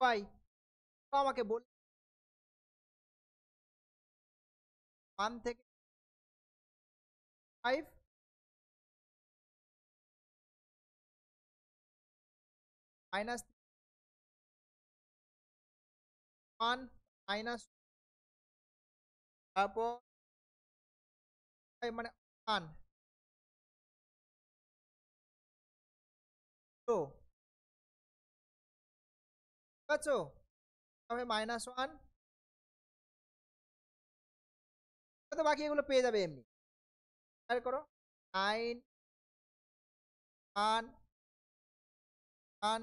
[SPEAKER 1] পাই, তো আমাকে বল 1 থেকে 5 মাইনাস 1 মাইনাস তারপর মানে 1 তো ঠিক আছে, তবে -1 তো বাকি এগুলো পেয়ে যাবে এমনি, বের করো 9 1 1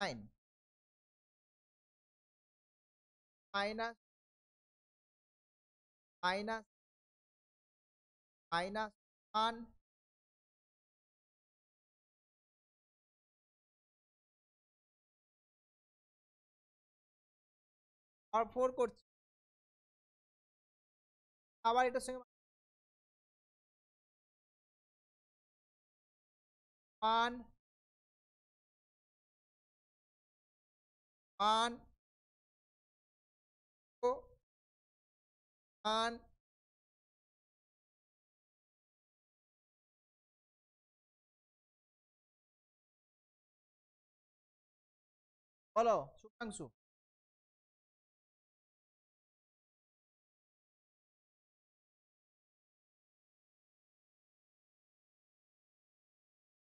[SPEAKER 1] 9 মাইনাস মাইনাস -1 আর 4 করছি, আবার এটার সঙ্গে 1 1 1 বলো শুভাংশু।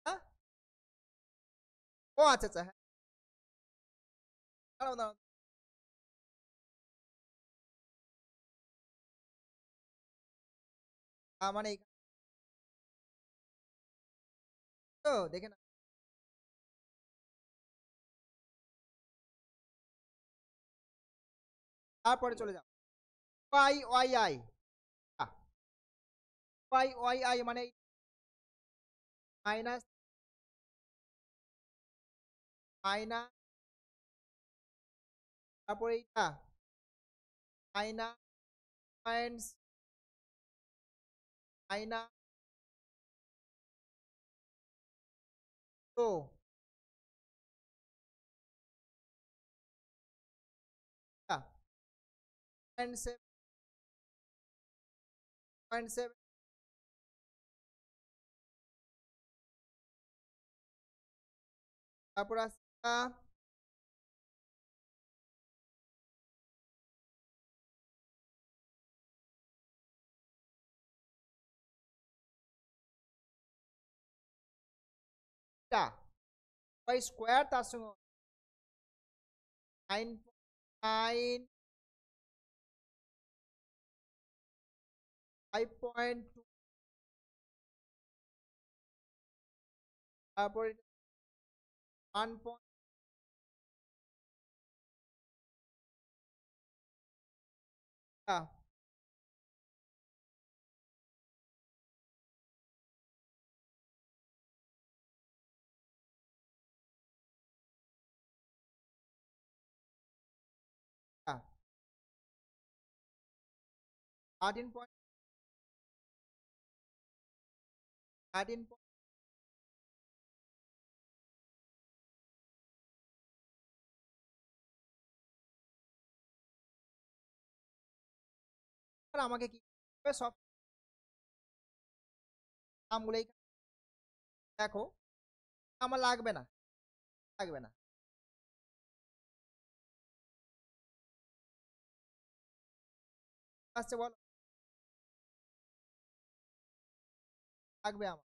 [SPEAKER 1] হ্যাঁ, ও আচ্ছা আচ্ছা, হ্যাঁ দাঁড়াও দাঁড়াও তার মানে তো দেখে না, তারপরে চলে যাও Y Y I, Y Y I মানে মাইনাস মাইনাস, তারপরে এইটা minus points minus two point seven, point seven, তারপর আসছে ওয়াই স্কোয়ার তার সঙ্গে 9.9 5.2, তারপরে 1 13 13 আমাকে কি করতে হবে, সব নামগুলো দেখো, আমার লাগবে না, লাগবে না, আসছে বলো, লাগবে আমার।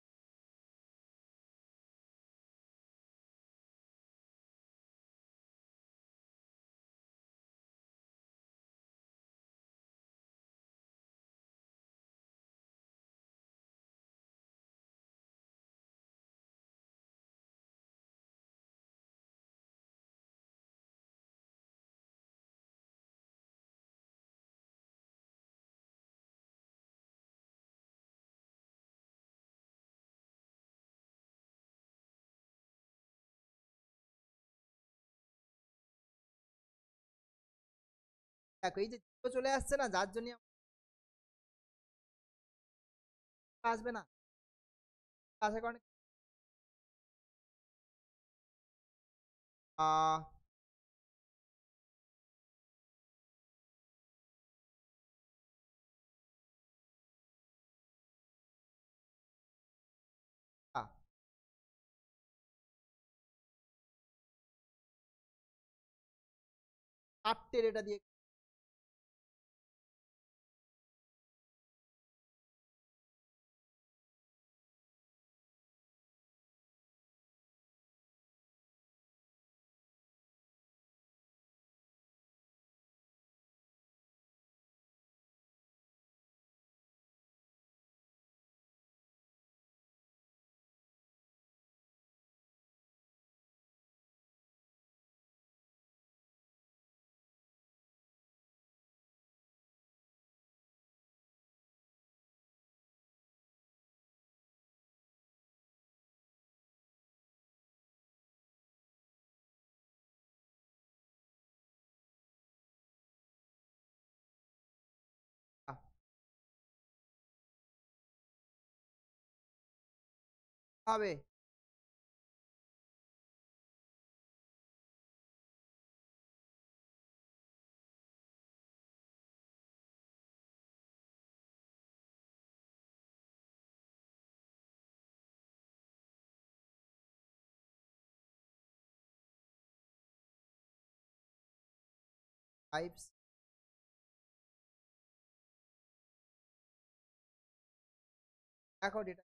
[SPEAKER 1] দেখো এই যে zero চলে আসছে না, যার জন্য আসবে না, আসার কারণে আহ আহ, চারটের এটা দিয়ে আহ, হবে। ফাইভ দেখো এটা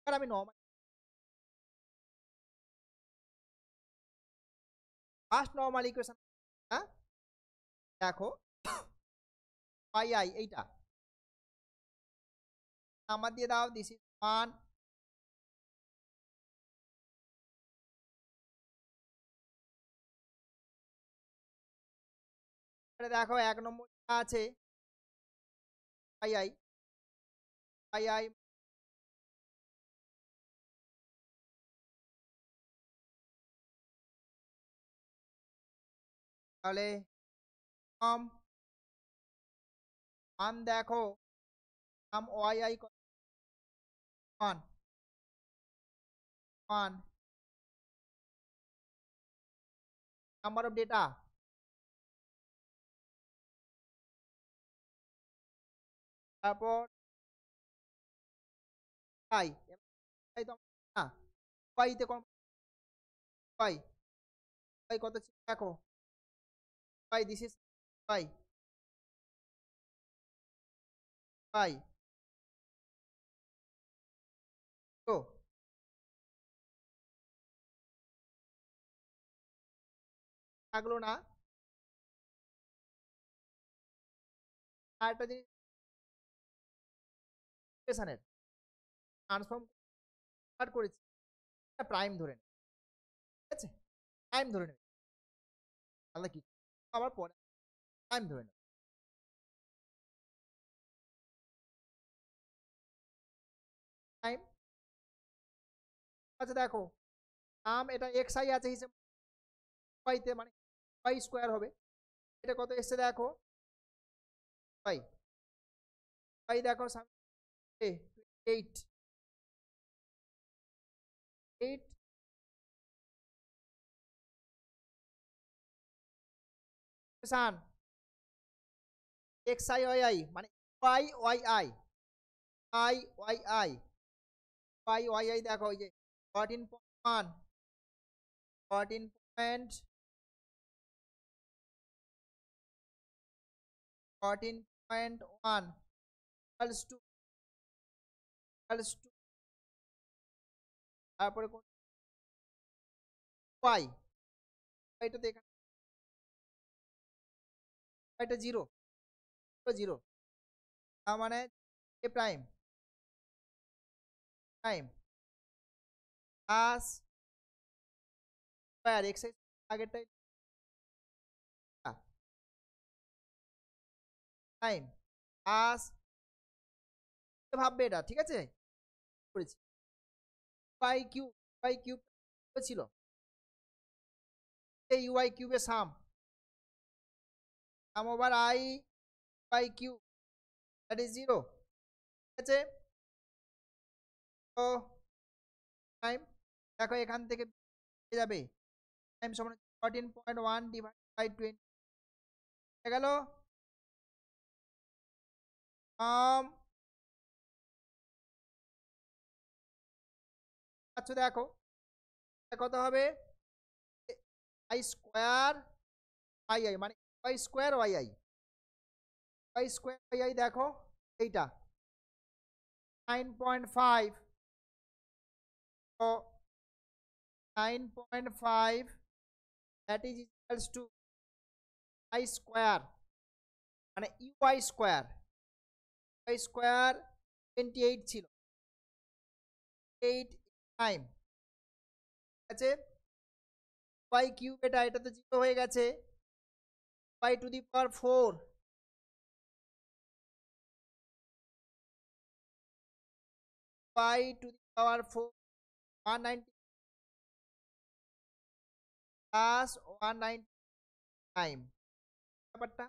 [SPEAKER 1] এবার আমি নর্মাল ফার্স্ট নর্মাল ইকুয়েশন দেখো পাই আই এইটা নাম্বার দিয়ে দাও, দিস ইজ 1, দেখো 1 নম্বর আছে পাই আই, পাই আই তাহলে কম 1 দেখো নাম Y I 1 1 number of data তারপর আই আই তো না ওয়াইতে কোন ওয়াই ওয়াই কত ছিল দেখো Y this is Y Y তো থাকলো না। আর একটা জিনিস ইকুয়েশনের ট্রান্সফর্ম করেছি প্রাইম ধরে নেবে, ঠিক আছে প্রাইম ধরে নেবে তাহলে কি আবার পরে প্রাইম ধরে নেবে প্রাইম। আচ্ছা দেখো নাম এটা এক্স আই আছে হিসেবে ওয়াইতে মানে ওয়াই স্কোয়ার হবে, এটা কত এসছে দেখো ওয়াই ওয়াই দেখো 8 8 sum X I Y I মানে Y Y I I Y I Y Y I দেখো ওই যে 14.1 14 পয়েন্ট 14.1 equals to তারপরে কোন ওয়াই ওয়াইটা তো এখানে ওয়াইটা 0 0 তার মানে a prime prime plus square x আগেরটাই প্রাইম প্লাস ভাববে এটা ঠিক আছে করেছি ওয়াই কিউব ছিল এই ইউআই কিউবের sum over i y cube that is 0, ঠিক আছে। তো টাইম দেখো এখান থেকে যাবে টাইম সমান 14.1 ডিভাইড বাই 20 হয়ে গেল আচ্ছা দেখো কত হবে আই স্কোয়ার আই আই মানে Y square Y I Y square Y I দেখো এইটা 9.5 তো 9.5 that is equals to I square মানে ইউআই স্কোয়ার ওয়াই স্কোয়ার 28 ছিল 8 টাইম ঠিক আছে ওয়াই কিউব এটা তো 0 হয়ে গেছে Y to the power 4 Y to the power 4 190 plus 190 time ব্যাপারটা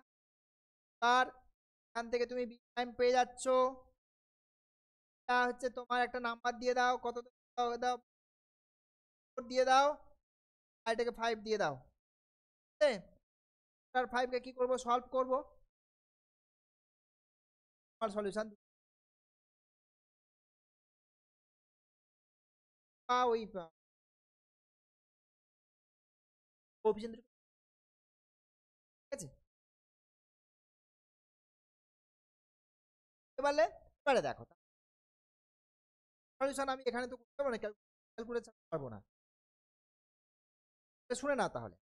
[SPEAKER 1] আর এখান থেকে তুমি বি টাইম পেয়ে যাচ্ছ এটা হচ্ছে তোমার একটা নাম্বার দিয়ে দাও কত দাও দাও 4 দিয়ে দাও আর এটাকে 5 দিয়ে দাও ঠিক আছে আর 5 কে কি করব সলভ করব আমার সলিউশন ওই কোএফিসিয়েন্ট ঠিক আছে এবারে দেখো সলিউশন আমি এখানে তো করতে পারবো না, ক্যালকুলেট পারবো না। শুনে না তাহলে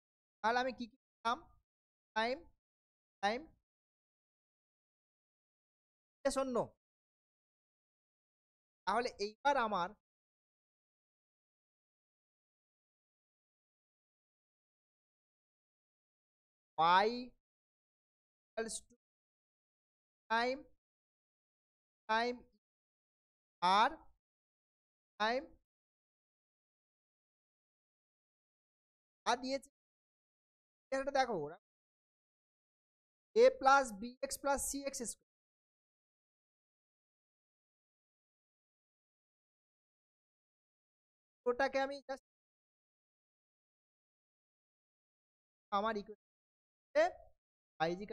[SPEAKER 1] তাহলে আমি কি কি করলাম, টাইম টাইম শূন্য। তাহলে এইবার আমার y equals to time time আর টাইম আর দিয়েছে এটা দেখো ওরা a plus b x plus c x square, ওটাকে আমি জাস্ট আমার ইকুয়েশনে আইজি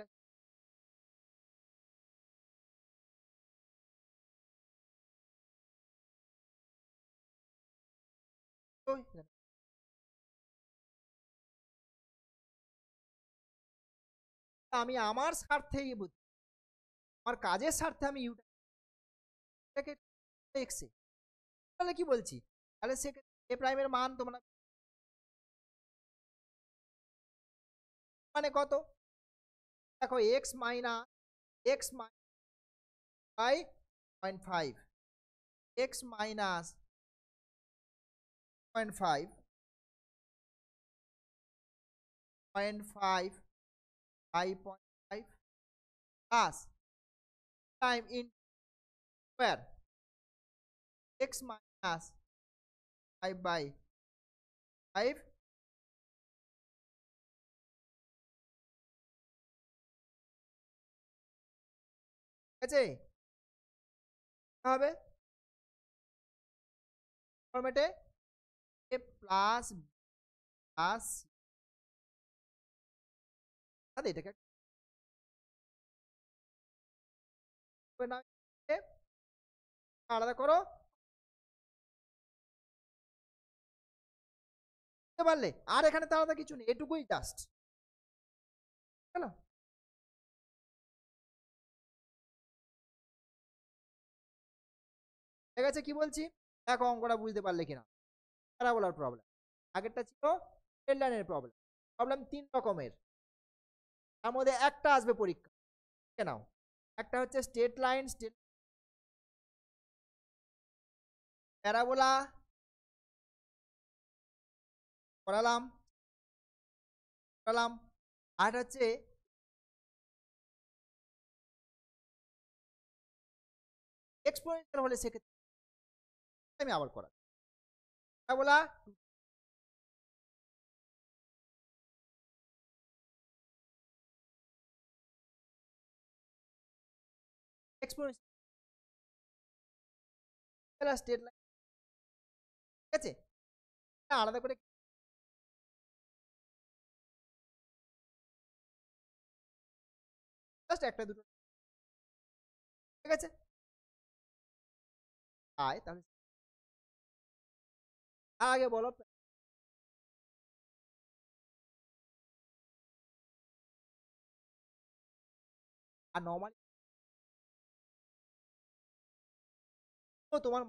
[SPEAKER 1] আমি আমার স্বার্থেই বুঝি, আমার কাজের স্বার্থে আমি ইউটাকে এক্সে, তাহলে কি বলছি, তাহলে সে এ প্রাইমের মান তোমরা মানে কত, দেখো X minus X by 0.5 X minus 0.5 0.5 by 0.5 plus time in square X minus 5 by 5 ঠিক আছে হবে ফরম্যাটে এ প্লাস প্লাস এটাকে আলাদা করো, বুঝতে পারলে, আর এখানে তো আলাদা কিছু নেই, এটুকুই জাস্ট কেন। ঠিক আছে কি বলছি, দেখো অঙ্কটা বুঝতে পারলে কিনা, প্যারাবোলার প্রবলেম, আগেরটা ছিল স্ট্রেট লাইনের প্রবলেম, প্রবলেম 3 রকমের, তার মধ্যে একটা আসবে পরীক্ষা, দেখে নাও, একটা হচ্ছে স্ট্রেট লাইন, স্ট্রেট প্যারাবোলা করালাম করালাম, আর হচ্ছে এক্সপোনেনশিয়াল হলে সেক্ষেত্রে আমি আবার করা প্যারাবোলা এক্সপোনেনশিয়াল স্ট্রেট লাইন, ঠিক আছে, আলাদা করে জাস্ট একটা দুটো, ঠিক আছে আয় তাহলে আগে বলো, আর নর্মালি তোমার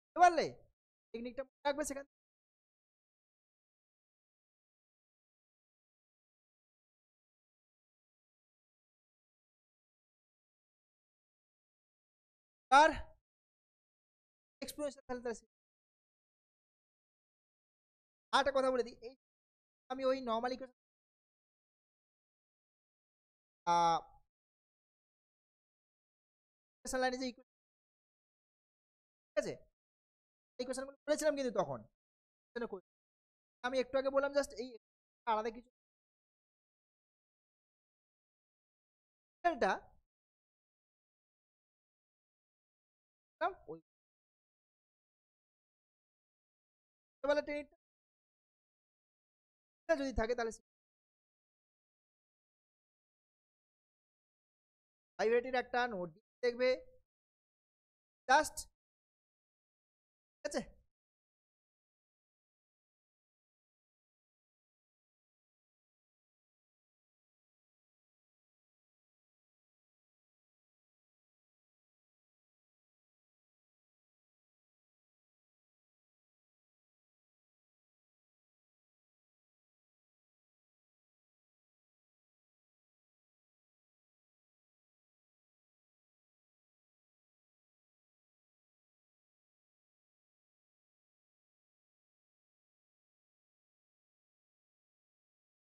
[SPEAKER 1] বুঝতে পারলে টেকনিকটা মনে রাখবে সেখানে। আর এক্সপ্লোরেশন তাহলে আর একটা কথা বলে দিই, এই আমি ওই নর্মাল ইকুয়েশন লাইনে যে ঠিক আছে ইকুয়েশনগুলো করেছিলাম কিন্তু তখন আমি একটু আগে বললাম জাস্ট এই আলাদা কিছু টা ওই বেলা ট্রেনিংটা যদি থাকে তাহলে লাইব্রেরির একটা নোট দেখবে জাস্ট, ঠিক আছে।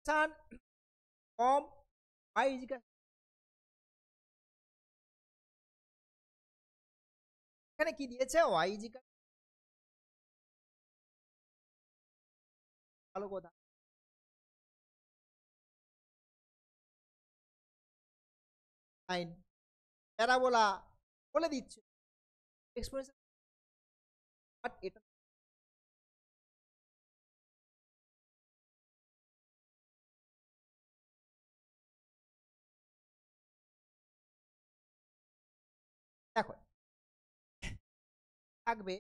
[SPEAKER 1] ফর্ম y ইজিক্যাল, এখানে কি দিয়েছে y ইজিক্যাল, ভালো কথা, লাইন প্যারাবোলা বলে দিচ্ছে এক্সপোনেনশিয়াল, বাট এটা দেখো থাকবে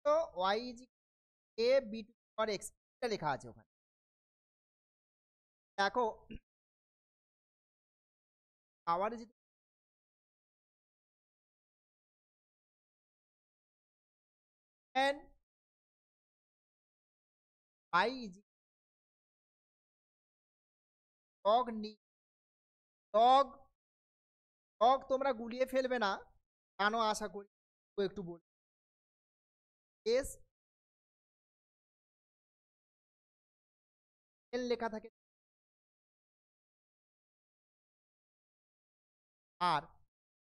[SPEAKER 1] তো y equal a b to power x, এটা লেখা আছে ওখানে। দেখো পাওয়ার যদি n y ইজিক্যাল log নি, log log তোমরা গুলিয়ে ফেলবে না, জানো আশা করি, তো একটু বলি এস এল লেখা থাকে, আর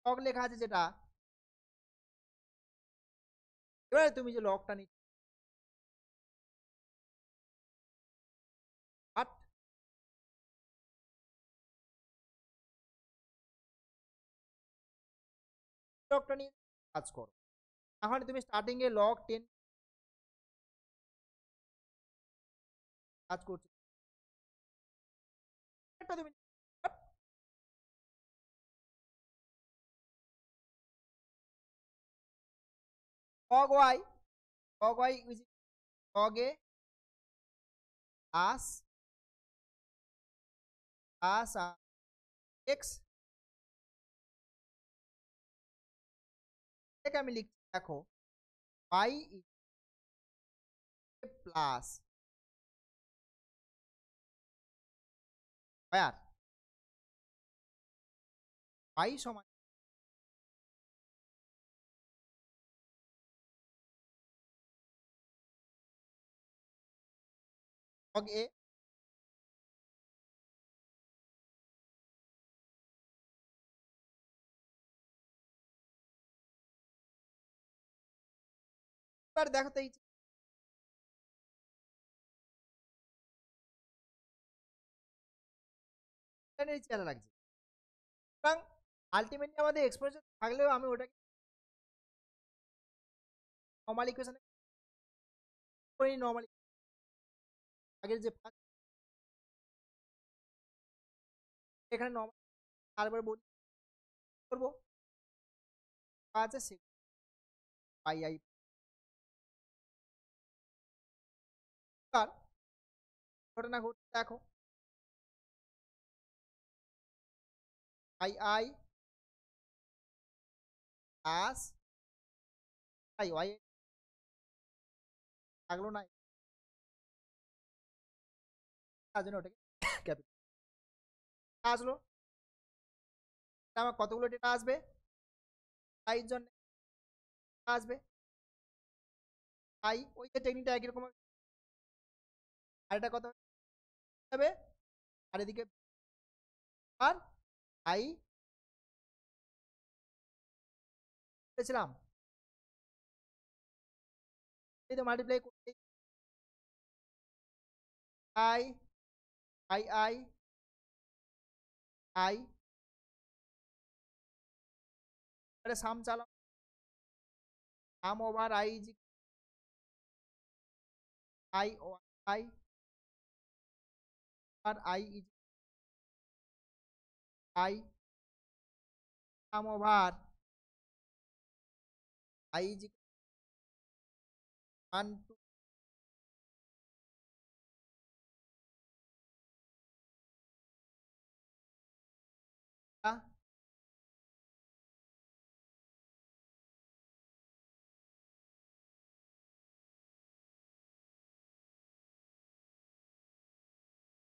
[SPEAKER 1] log লেখা আছে যেটা, এবারে তুমি যে লগটা নিচ্ছ বাট লগটা নিয়ে কাজ করো, তাহলে তুমি স্টার্টিং এ লগ 10 কাজ করছো, একটা তুমি log y, log y is log a plus plus x, এটাকে আমি লিখছি দেখো y প্লাস আর y সমান, log a, এবার দেখো তো এই চেহারা লাগছে, সুতরাং আলটিমেটলি আমাদের এক্সপ্রেশন থাকলেও আমি ওটাকে নর্মাল ইকুয়েশনে করি, নর্মাল আগের যে এখানে নর্মাল, তারপরে বলি করবো আছে সে পাই আই, তার ঘটনা ঘটছে দেখো I I plus I Y থাকলো না, তার জন্য ওটাকে ক্যাপিটাল আসলো, আমার কতগুলো ডেটা আসবে, তাই জন্য আসবে তাই ওই যে টেকনিকটা একই রকম, আর এটা কত হবে, আর এদিকে আর আই করেছিলাম, এই তো মাল্টিপ্লাই করতে আই আই আই আই, আরে সাম চালাও, sum over I is i ও আই, আর I is i, sum over I is 1 2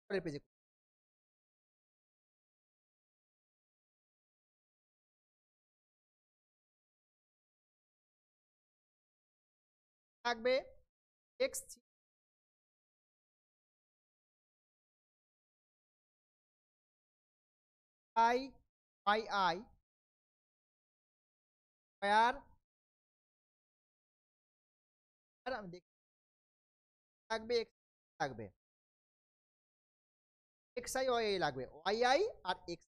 [SPEAKER 1] পরের পেজে থাকবে x i by i square, আর আমি দেখি লাগবে এক্স লাগবে, এক্স আই ওয়াই আই লাগবে, ওয়াই আই আর এক্স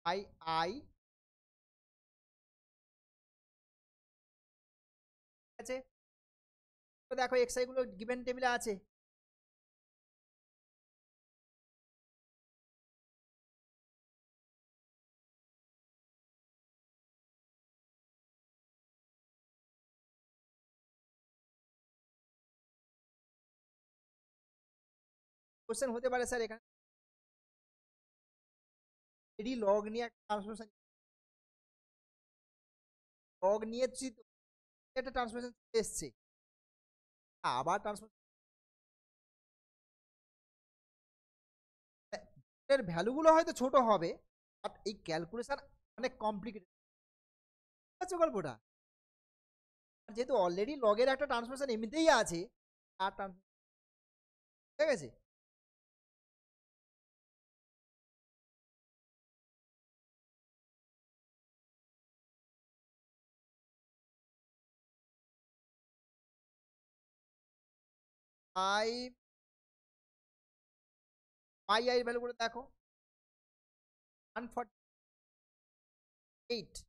[SPEAKER 1] আই আই। ঠিক আছে, তো দেখো এক্স আই গুলো গিভেন টেবিলে আছে। কোশ্চেন হতে পারে স্যার এখানে এডি লগ নিয়ে একটা ট্রান্সফরমেশন, লগ নিয়েছি তো একটা ট্রান্সফরমেশন এসছে, আবার ট্রান্সফরমেশন এর ভ্যালুগুলো হয়তো ছোট হবে, বাট এই ক্যালকুলেশন অনেক কমপ্লিকেটেড আছে গল্পটা। যেহেতু অলরেডি লগের একটা ট্রান্সফরমেশন এমনিতেই আছে, আর ঠিক আছে। আই আই আই ভ্যালুগুলো দেখো 148,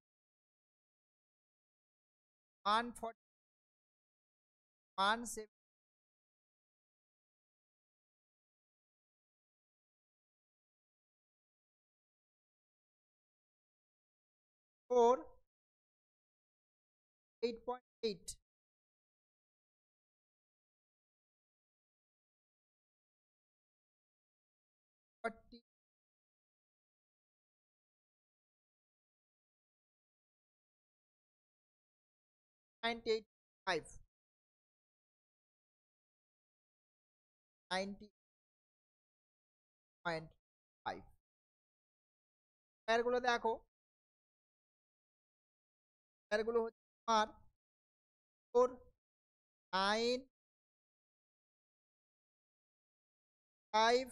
[SPEAKER 1] 140, 174, 8.8, 40, 98.5, 90.5। এরগুলো দেখো, এরগুলো হচ্ছে আমার 4, 9, 5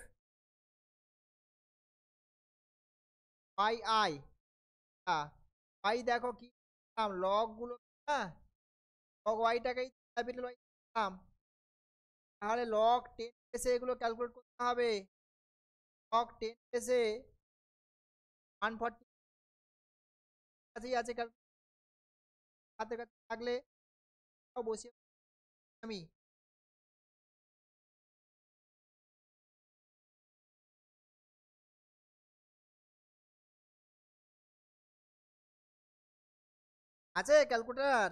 [SPEAKER 1] বাই আই। আই দেখো কি লগ গুলো, হ্যাঁ লগ ওয়াইটাকেই ক্যাপিটাল ওয়াই দিলাম, তাহলে লগ 10 এসে এগুলো ক্যালকুলেট করতে হবে। লগ 10 এসে 140 কাছেই আছে, হাতে কাছে থাকলে বসিয়ে আমি। আছে ক্যালকুলেটর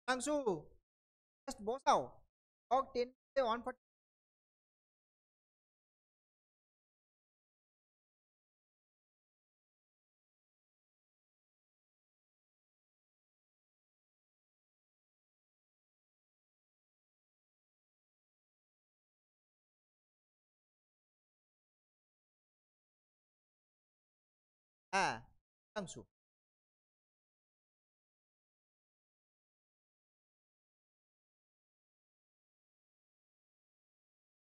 [SPEAKER 1] মাংসু, জাস্ট বসাও লগ 10 এ 140, হ্যাঁ মাংসু।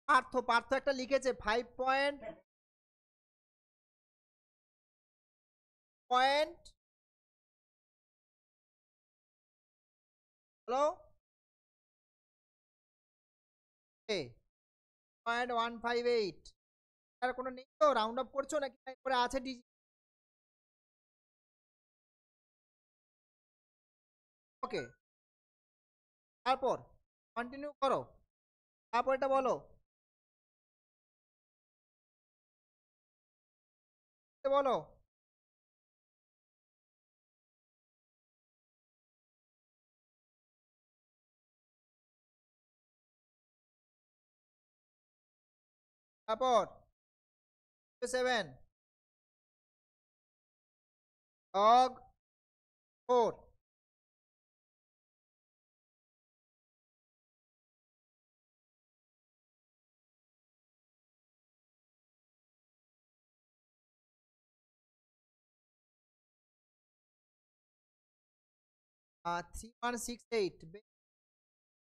[SPEAKER 1] পার্থ, পার্থ একটা লিখেছে 5 পয়েন্ট পয়েন্ট হ্যালো, 0.158, আর কোনো নেই তো, রাউন্ড আপ করছো নাকি করে আছে ডিজি? ওকে, তারপর কন্টিনিউ করো, তারপর এটা বলো, বলো। তারপর 7 log 4, আর 3168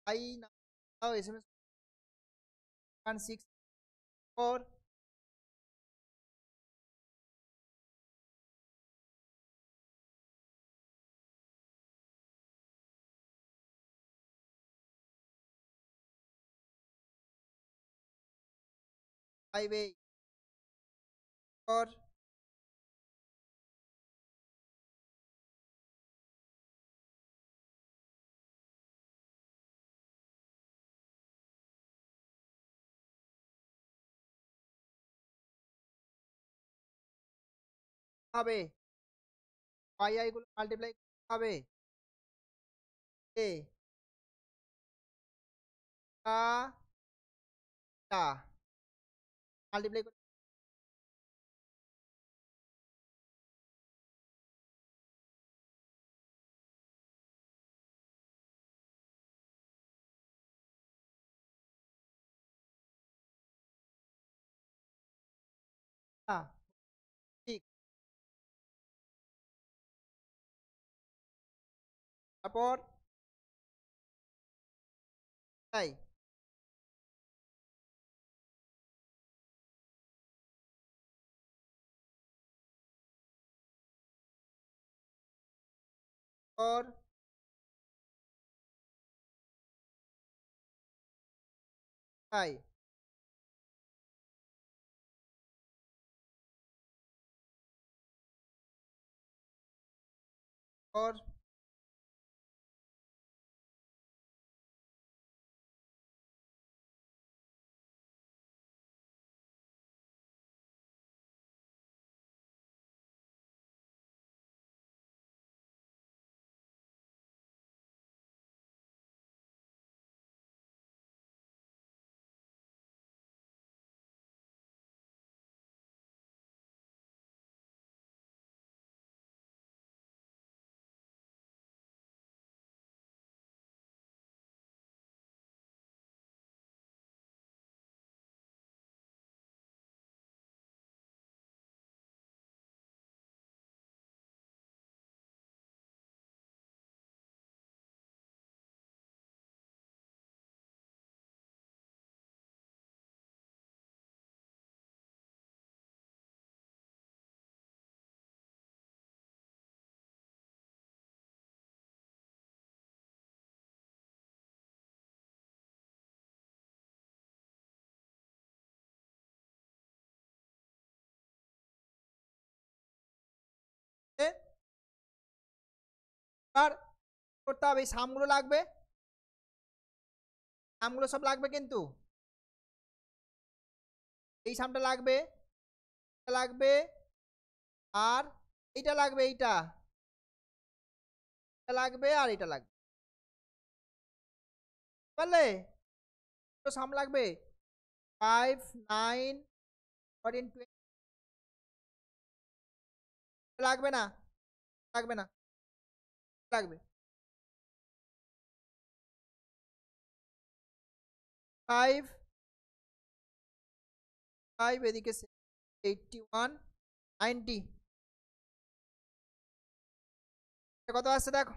[SPEAKER 1] বাই SMS 164 58 4 হবে YI গুলো মাল্টিপ্লাই হবে এ টা টা মাল্টিপ্লাই না ঠিক তারপর তাই পর তাই পর আর করতে হবে এই সামগুলো লাগবে সামগুলো সব লাগবে কিন্তু এই সামটা লাগবে এটা লাগবে আর এইটা লাগবে এটা লাগবে আর এটা লাগবে বুঝলে তো সাম লাগবে 5 9 14 20 লাগবে না লাগবে না লাগবে 5 5 এদিকে 81 90 কত আসছে দেখো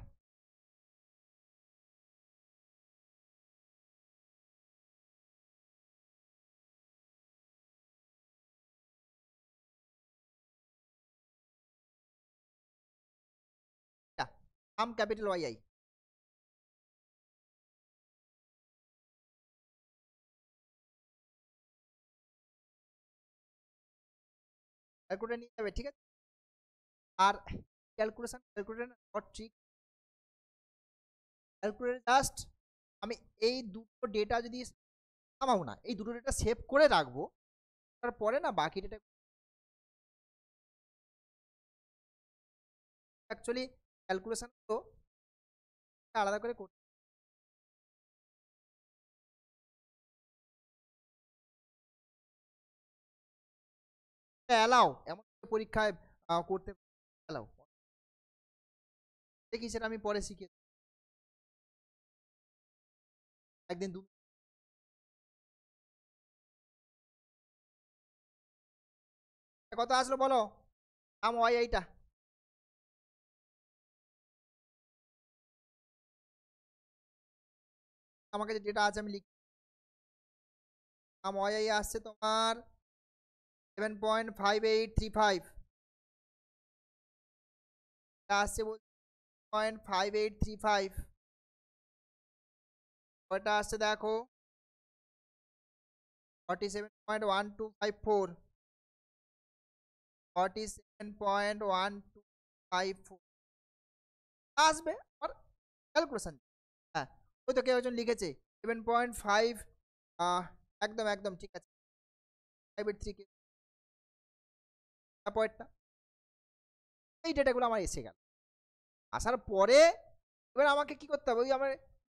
[SPEAKER 1] সাম ক্যাপিটাল YI ক্যালকুলেটর নিয়ে যাবে ঠিক আছে আর calculator not trick calculator just আমি এই দুটো ডেটা যদি নামাবো না এই দুটো ডেটা সেভ করে রাখবো তারপরে না বাকি ডেটা অ্যাকচুয়ালি ক্যালকুলেশন তো আলাদা করে করতে অ্যালাও এমন পরীক্ষায় করতে অ্যালাও দেখি সেটা আমি পরে শিখে একদিন কত আসলো বলো নাম এইটা আমাকে যেটা আছে আমি লিখ সাম ওয়াই আসছে তোমার 7.5835, আসছে বলছে 0.5835, ওটা আসছে দেখো 47.1254, 47.1254 আসবে আর ক্যালকুলেশন। হ্যাঁ, ওই তো কেউ একজন লিখেছে 7.5, একদম একদম ঠিক আছে, 583 কে পয়েন্টটা, এই ডেটাগুলো আমার এসে গেল। আসার পরে এবার আমাকে কি করতে হবে, ওই আমার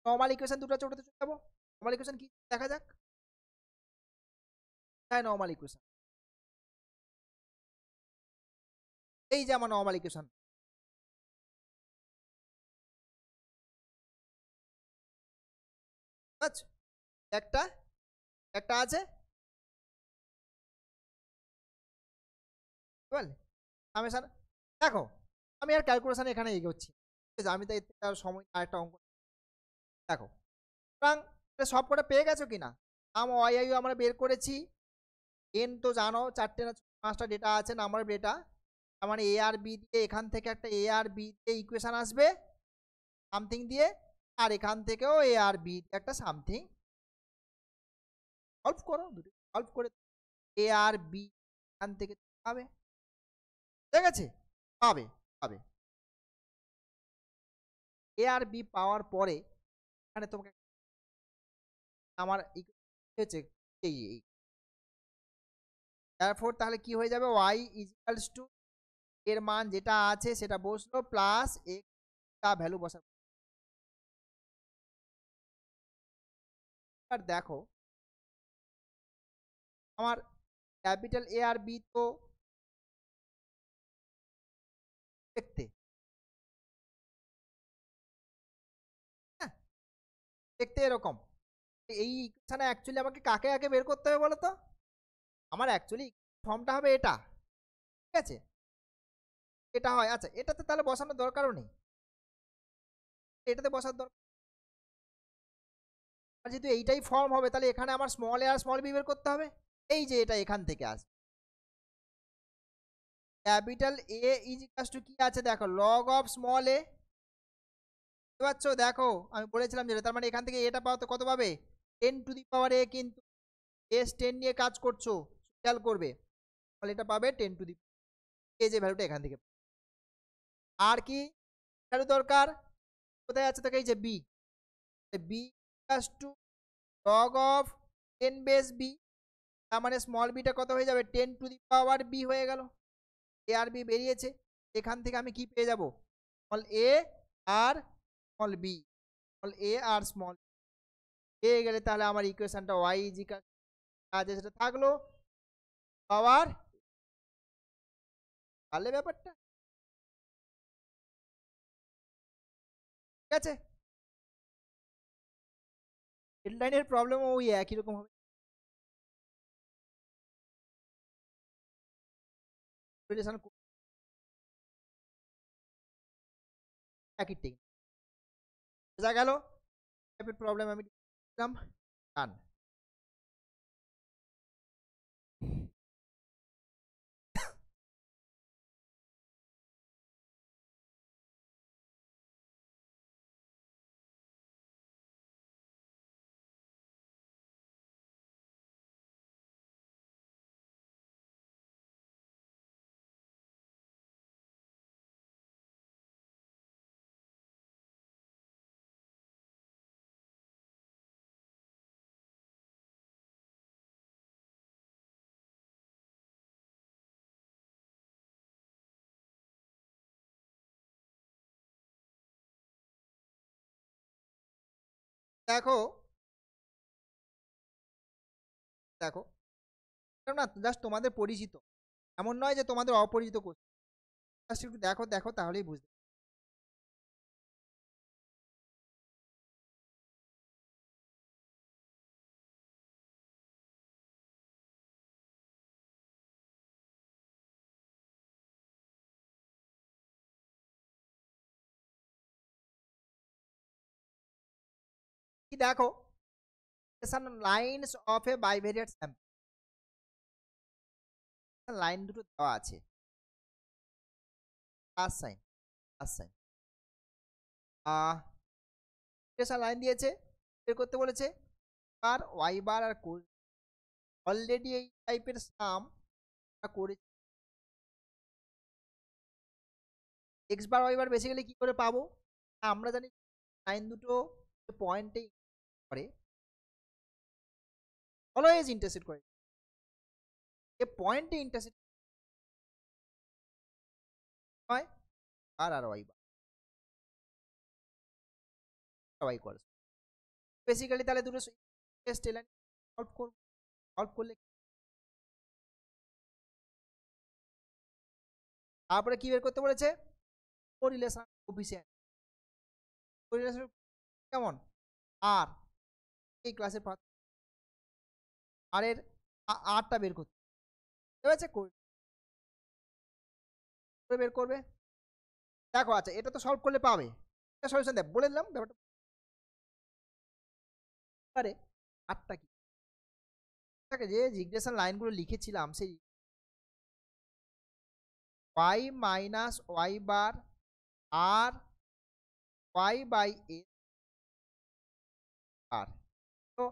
[SPEAKER 1] নর্মাল ইকুয়েশন দুটো আছে ওটাতে চলে যাবো। নর্মাল ইকুয়েশন কি দেখা যাক, হ্যাঁ নর্মাল ইকুয়েশন, এই যে আমার নর্মাল ইকুয়েশন, আচ্ছা একটা একটা আছে, বুঝলে সামেশন। দেখো আমি আর ক্যালকুলেশন এখানে এগোচ্ছি, ঠিক আছে, আমি তো এর থেকে আর সময় আরেকটা অঙ্ক দেখো, সুতরাং সব কটা পেয়ে গেছো কিনা। নাম ওয়াই আই আমরা বের করেছি, এন তো জানো চারটে না পাঁচটা ডেটা আছে নাম্বার ডেটা, তার মানে এ আর বি দিয়ে এখান থেকে একটা এ আর বি দিয়ে ইকুয়েশন আসবে সামথিং দিয়ে, আর এখান থেকেও এ আর বি দিয়ে একটা সামথিং, সলভ করো দুটো সলভ করে এ আর বি এখান থেকে পাবে, ঠিক আছে, পাবে পাবে। এ আর বি পাওয়ার পরে এখানে তোমাকে আমার হয়েছে এই তারপর তাহলে কি হয়ে যাবে, ওয়াই ইজিক্যালস টু এর মান যেটা আছে সেটা বসলো প্লাস এক্স ভ্যালু বসাবো। আর দেখো আমার ক্যাপিটাল এ আর বি তো দেখতে, হ্যাঁ দেখতে এরকম, এই ইকুয়েশনে অ্যাকচুয়ালি আমাকে কাকে আগে বের করতে হবে বলো তো, আমার অ্যাকচুয়ালি ফর্মটা হবে এটা, ঠিক আছে, এটা হয়, আচ্ছা এটাতে তাহলে বসানোর দরকারও নেই, এটাতে বসার দরকার, যেহেতু এইটাই ফর্ম হবে তাহলে এখানে আমার স্মল এ আর স্মল বি বের করতে হবে, এই যে এটা এখান থেকে আসবে ক্যাপিটাল এ ইজ ইকাস টু কি আছে দেখো লগ অফ স্মল এ, বুঝতে পারছো, দেখো আমি বলেছিলাম যেটা, তার মানে এখান থেকে এটা পাও তো কত পাবে 10 টু দি পাওয়ার এ, কিন্তু এস 10 নিয়ে কাজ করছো খেয়াল করবে, তাহলে এটা পাবে 10 টু দি এ, যে ভ্যালুটা এখান থেকে, আর কি ভ্যালু দরকার, কোথায় আছে দেখো এই যে B, B equals to log of 10 base B, তার মানে স্মল বিটা কত হয়ে যাবে 10 টু দি পাওয়ার বি হয়ে গেল, এ আর বি বেরিয়েছে, এখান থেকে আমি কি পেয়ে যাব স্মল এ আর স্মল বি, স্মল এ আর স্মল পেয়ে গেলে তাহলে আমার ইকুয়েশনটা ওয়াই ইজিক্যাল আছে সেটা থাকলো পাওয়ার, পারলে ব্যাপারটা, ঠিক আছে, হেডলাইনের প্রবলেমও ওই একই রকম হবে, রিলেশন একই টেক বোঝা গেল, টাইপের প্রবলেম আমি দিলাম, ডান। দেখো দেখো না জাস্ট তোমাদের পরিচিত, এমন নয় যে তোমাদের অপরিচিত কোশ্চেন, জাস্ট একটু দেখো দেখো তাহলেই বুঝতে, কি দেখো lines of a bivariate sample, line দুটো দেওয়া আছে, plus sign plus sign, line দিয়েছে, বের করতে বলেছে বার ওয়াই বার আর অলরেডি এই টাইপের সাম করে x bar y bar basically কি করে পাবো, আমরা জানি লাইন দুটো পয়েন্টে করে অলওয়েজ ইন্টারসেক্ট করে, এ পয়েন্টে ইন্টারসেক্ট হয় আর আর ওয়াই বার ওয়াই কোয়ালস বেসিক্যালি, তাহলে দুটো লাইন সলভ করব, সলভ করলে তারপরে কি বের করতে বলেছে কোরিলেশন কোএফিসিয়েন্ট, কোরিলেশন কেমন আর এই ক্লাসের আর এর আরটা বের করতে হয়েছে বের করবে, দেখো আচ্ছা এটা তো সলভ করলে পাবে, সলিউশন দেখ বলে দিলাম ব্যাপারটা, আরে আরটা কি যে জিজ্ঞাসা লাইনগুলো লিখেছিলাম সেই y মাইনাস ওয়াই বার আর y বাই এ আর, তো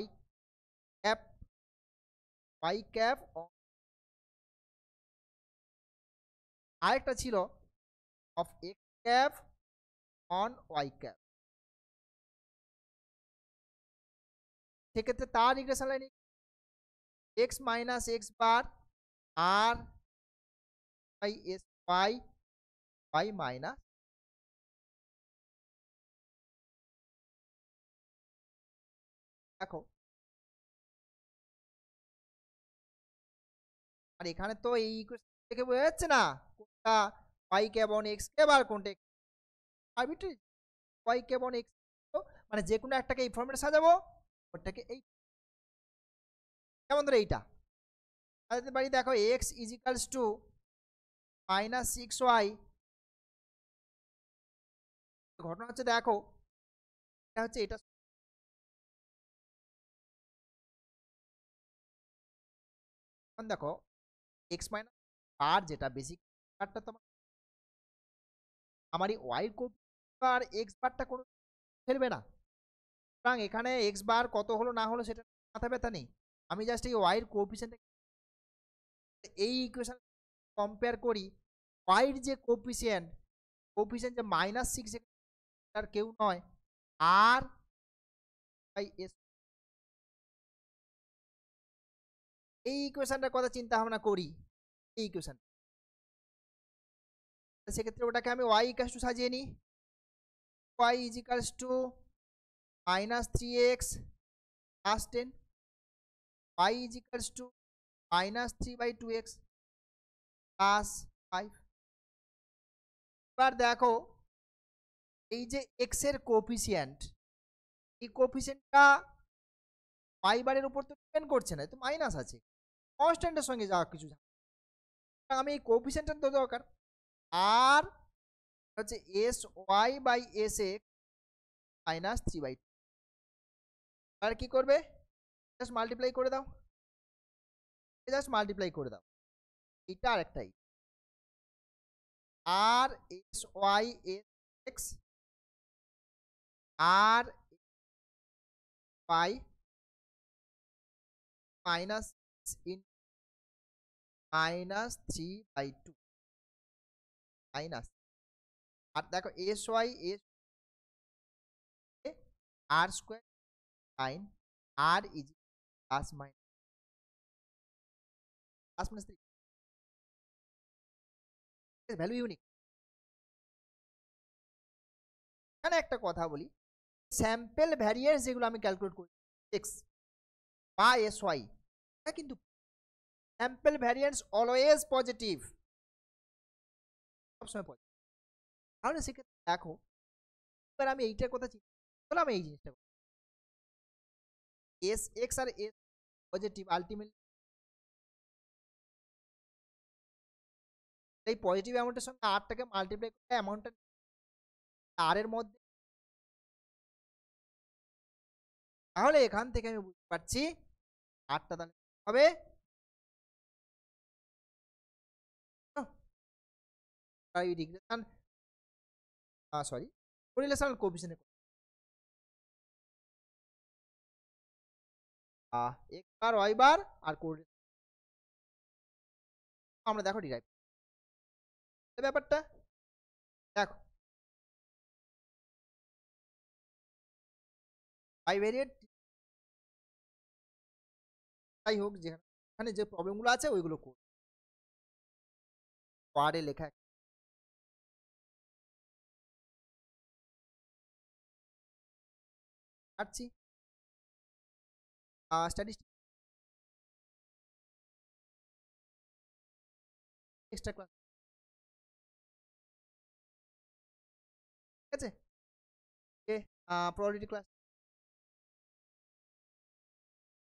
[SPEAKER 1] y ক্যাপ y ক্যাপ, আরেকটা ছিল of x cap on y cap, সেক্ষেত্রে তার regression line x minus x bar আর by s y y minus, দেখো আর এখানে তো এই ইকুয়েশন থেকে বোঝা যাচ্ছে না কোনটা y cap on x cap আর কোনটা arbitrary, y cap on x, মানে যে কোনো একটাকে এই ফর্মেটে সাজাবো, ওটাকে এই যেমন ধরো এইটা সাজাতে পারি, দেখো X equals to minus six Y, ঘটনা হচ্ছে দেখো এটা হচ্ছে এটা দেখো এক্স মাইনাস বার যেটা বেসিক বারটা তোমার আমার এই ওয়াই আর এক্স বারটা কোনো ফেলবে না, সুতরাং এখানে এক্স বার কত হলো না হলো সেটা মাথা ব্যথা নেই, আমি জাস্ট এই ওয়াইয়ের কোএফিসিয়েন্ট এই ইকুয়েশন কম্পেয়ার করি, ওয়াইয়ের যে কোএফিসিয়েন্ট কোএফিসিয়েন্ট যে মাইনাস সিক্স আর কেউ নয় আর বাই এস, এই ইকুয়েশনটার কথা চিন্তা ভাবনা করি, এই ইকুয়েশন সেক্ষেত্রে ওটাকে আমি ওয়াই ইকাস টু সাজিয়ে নিই, Y is equals to minus three X plus ten, Y is equals to minus three by two X plus five, এবার দেখো এই যে এক্স এর কোএফিসিয়েন্ট, এই কোএফিসিয়েন্টটা ওয়াই বারের উপর তো ডিপেন্ড করছে না, তো মাইনাস আছে, কনস্ট্যান্টের সঙ্গে যাওয়া কিছু, আমি এই কোএফিসিয়েন্টটা তো দরকার, আর হচ্ছে s y by s x minus three by two, আর কি করবে জাস্ট মাল্টিপ্লাই করে দাও, জাস্ট মাল্টিপ্লাই করে দাও, এটা আর একটাই আর এস ওয়াই এস এক্স আর y minus in minus three by two minus, আর দেখো এস ওয়াই এস আর square nine r is plus minus three, value unique. এখানে একটা কথা বলি, স্যাম্পল ভ্যারিয়েন্স যেগুলো আমি ক্যালকুলেট করি এক্স বা এস ওয়াই, এটা কিন্তু স্যাম্পল ভ্যারিয়েন্স অলওয়েজ পজিটিভ, সবসময় পজিটিভ, তাহলে সেক্ষেত্রে দেখো এবার আমি এইটার কথা চিন্তা করলাম, এই জিনিসটা এস এক্স আর এস পজিটিভ, আলটিমেটলি এই পজিটিভ অ্যামাউন্টের সঙ্গে আরটাকে মাল্টিপ্লাই করে অ্যামাউন্টটা আর এর মধ্যে তাহলে এখান থেকে আমি বুঝতে পারছি আটটা তাহলে হবে regression sorry কোরিলেশনাল coefficient x bar Y bar আর কোরিলেশন আমরা দেখো ডিরাইভ ব্যাপারটা দেখো বাইভেরিয়েট যাই হোক যেখানে যে প্রবলেমগুলো আছে ওইগুলো করো ওয়ার্ডে লেখা কাটছি স্ট্যাটিস্টিক্স এক্সট্রা ক্লাস ঠিক আছে প্রবাবিলিটি ক্লাস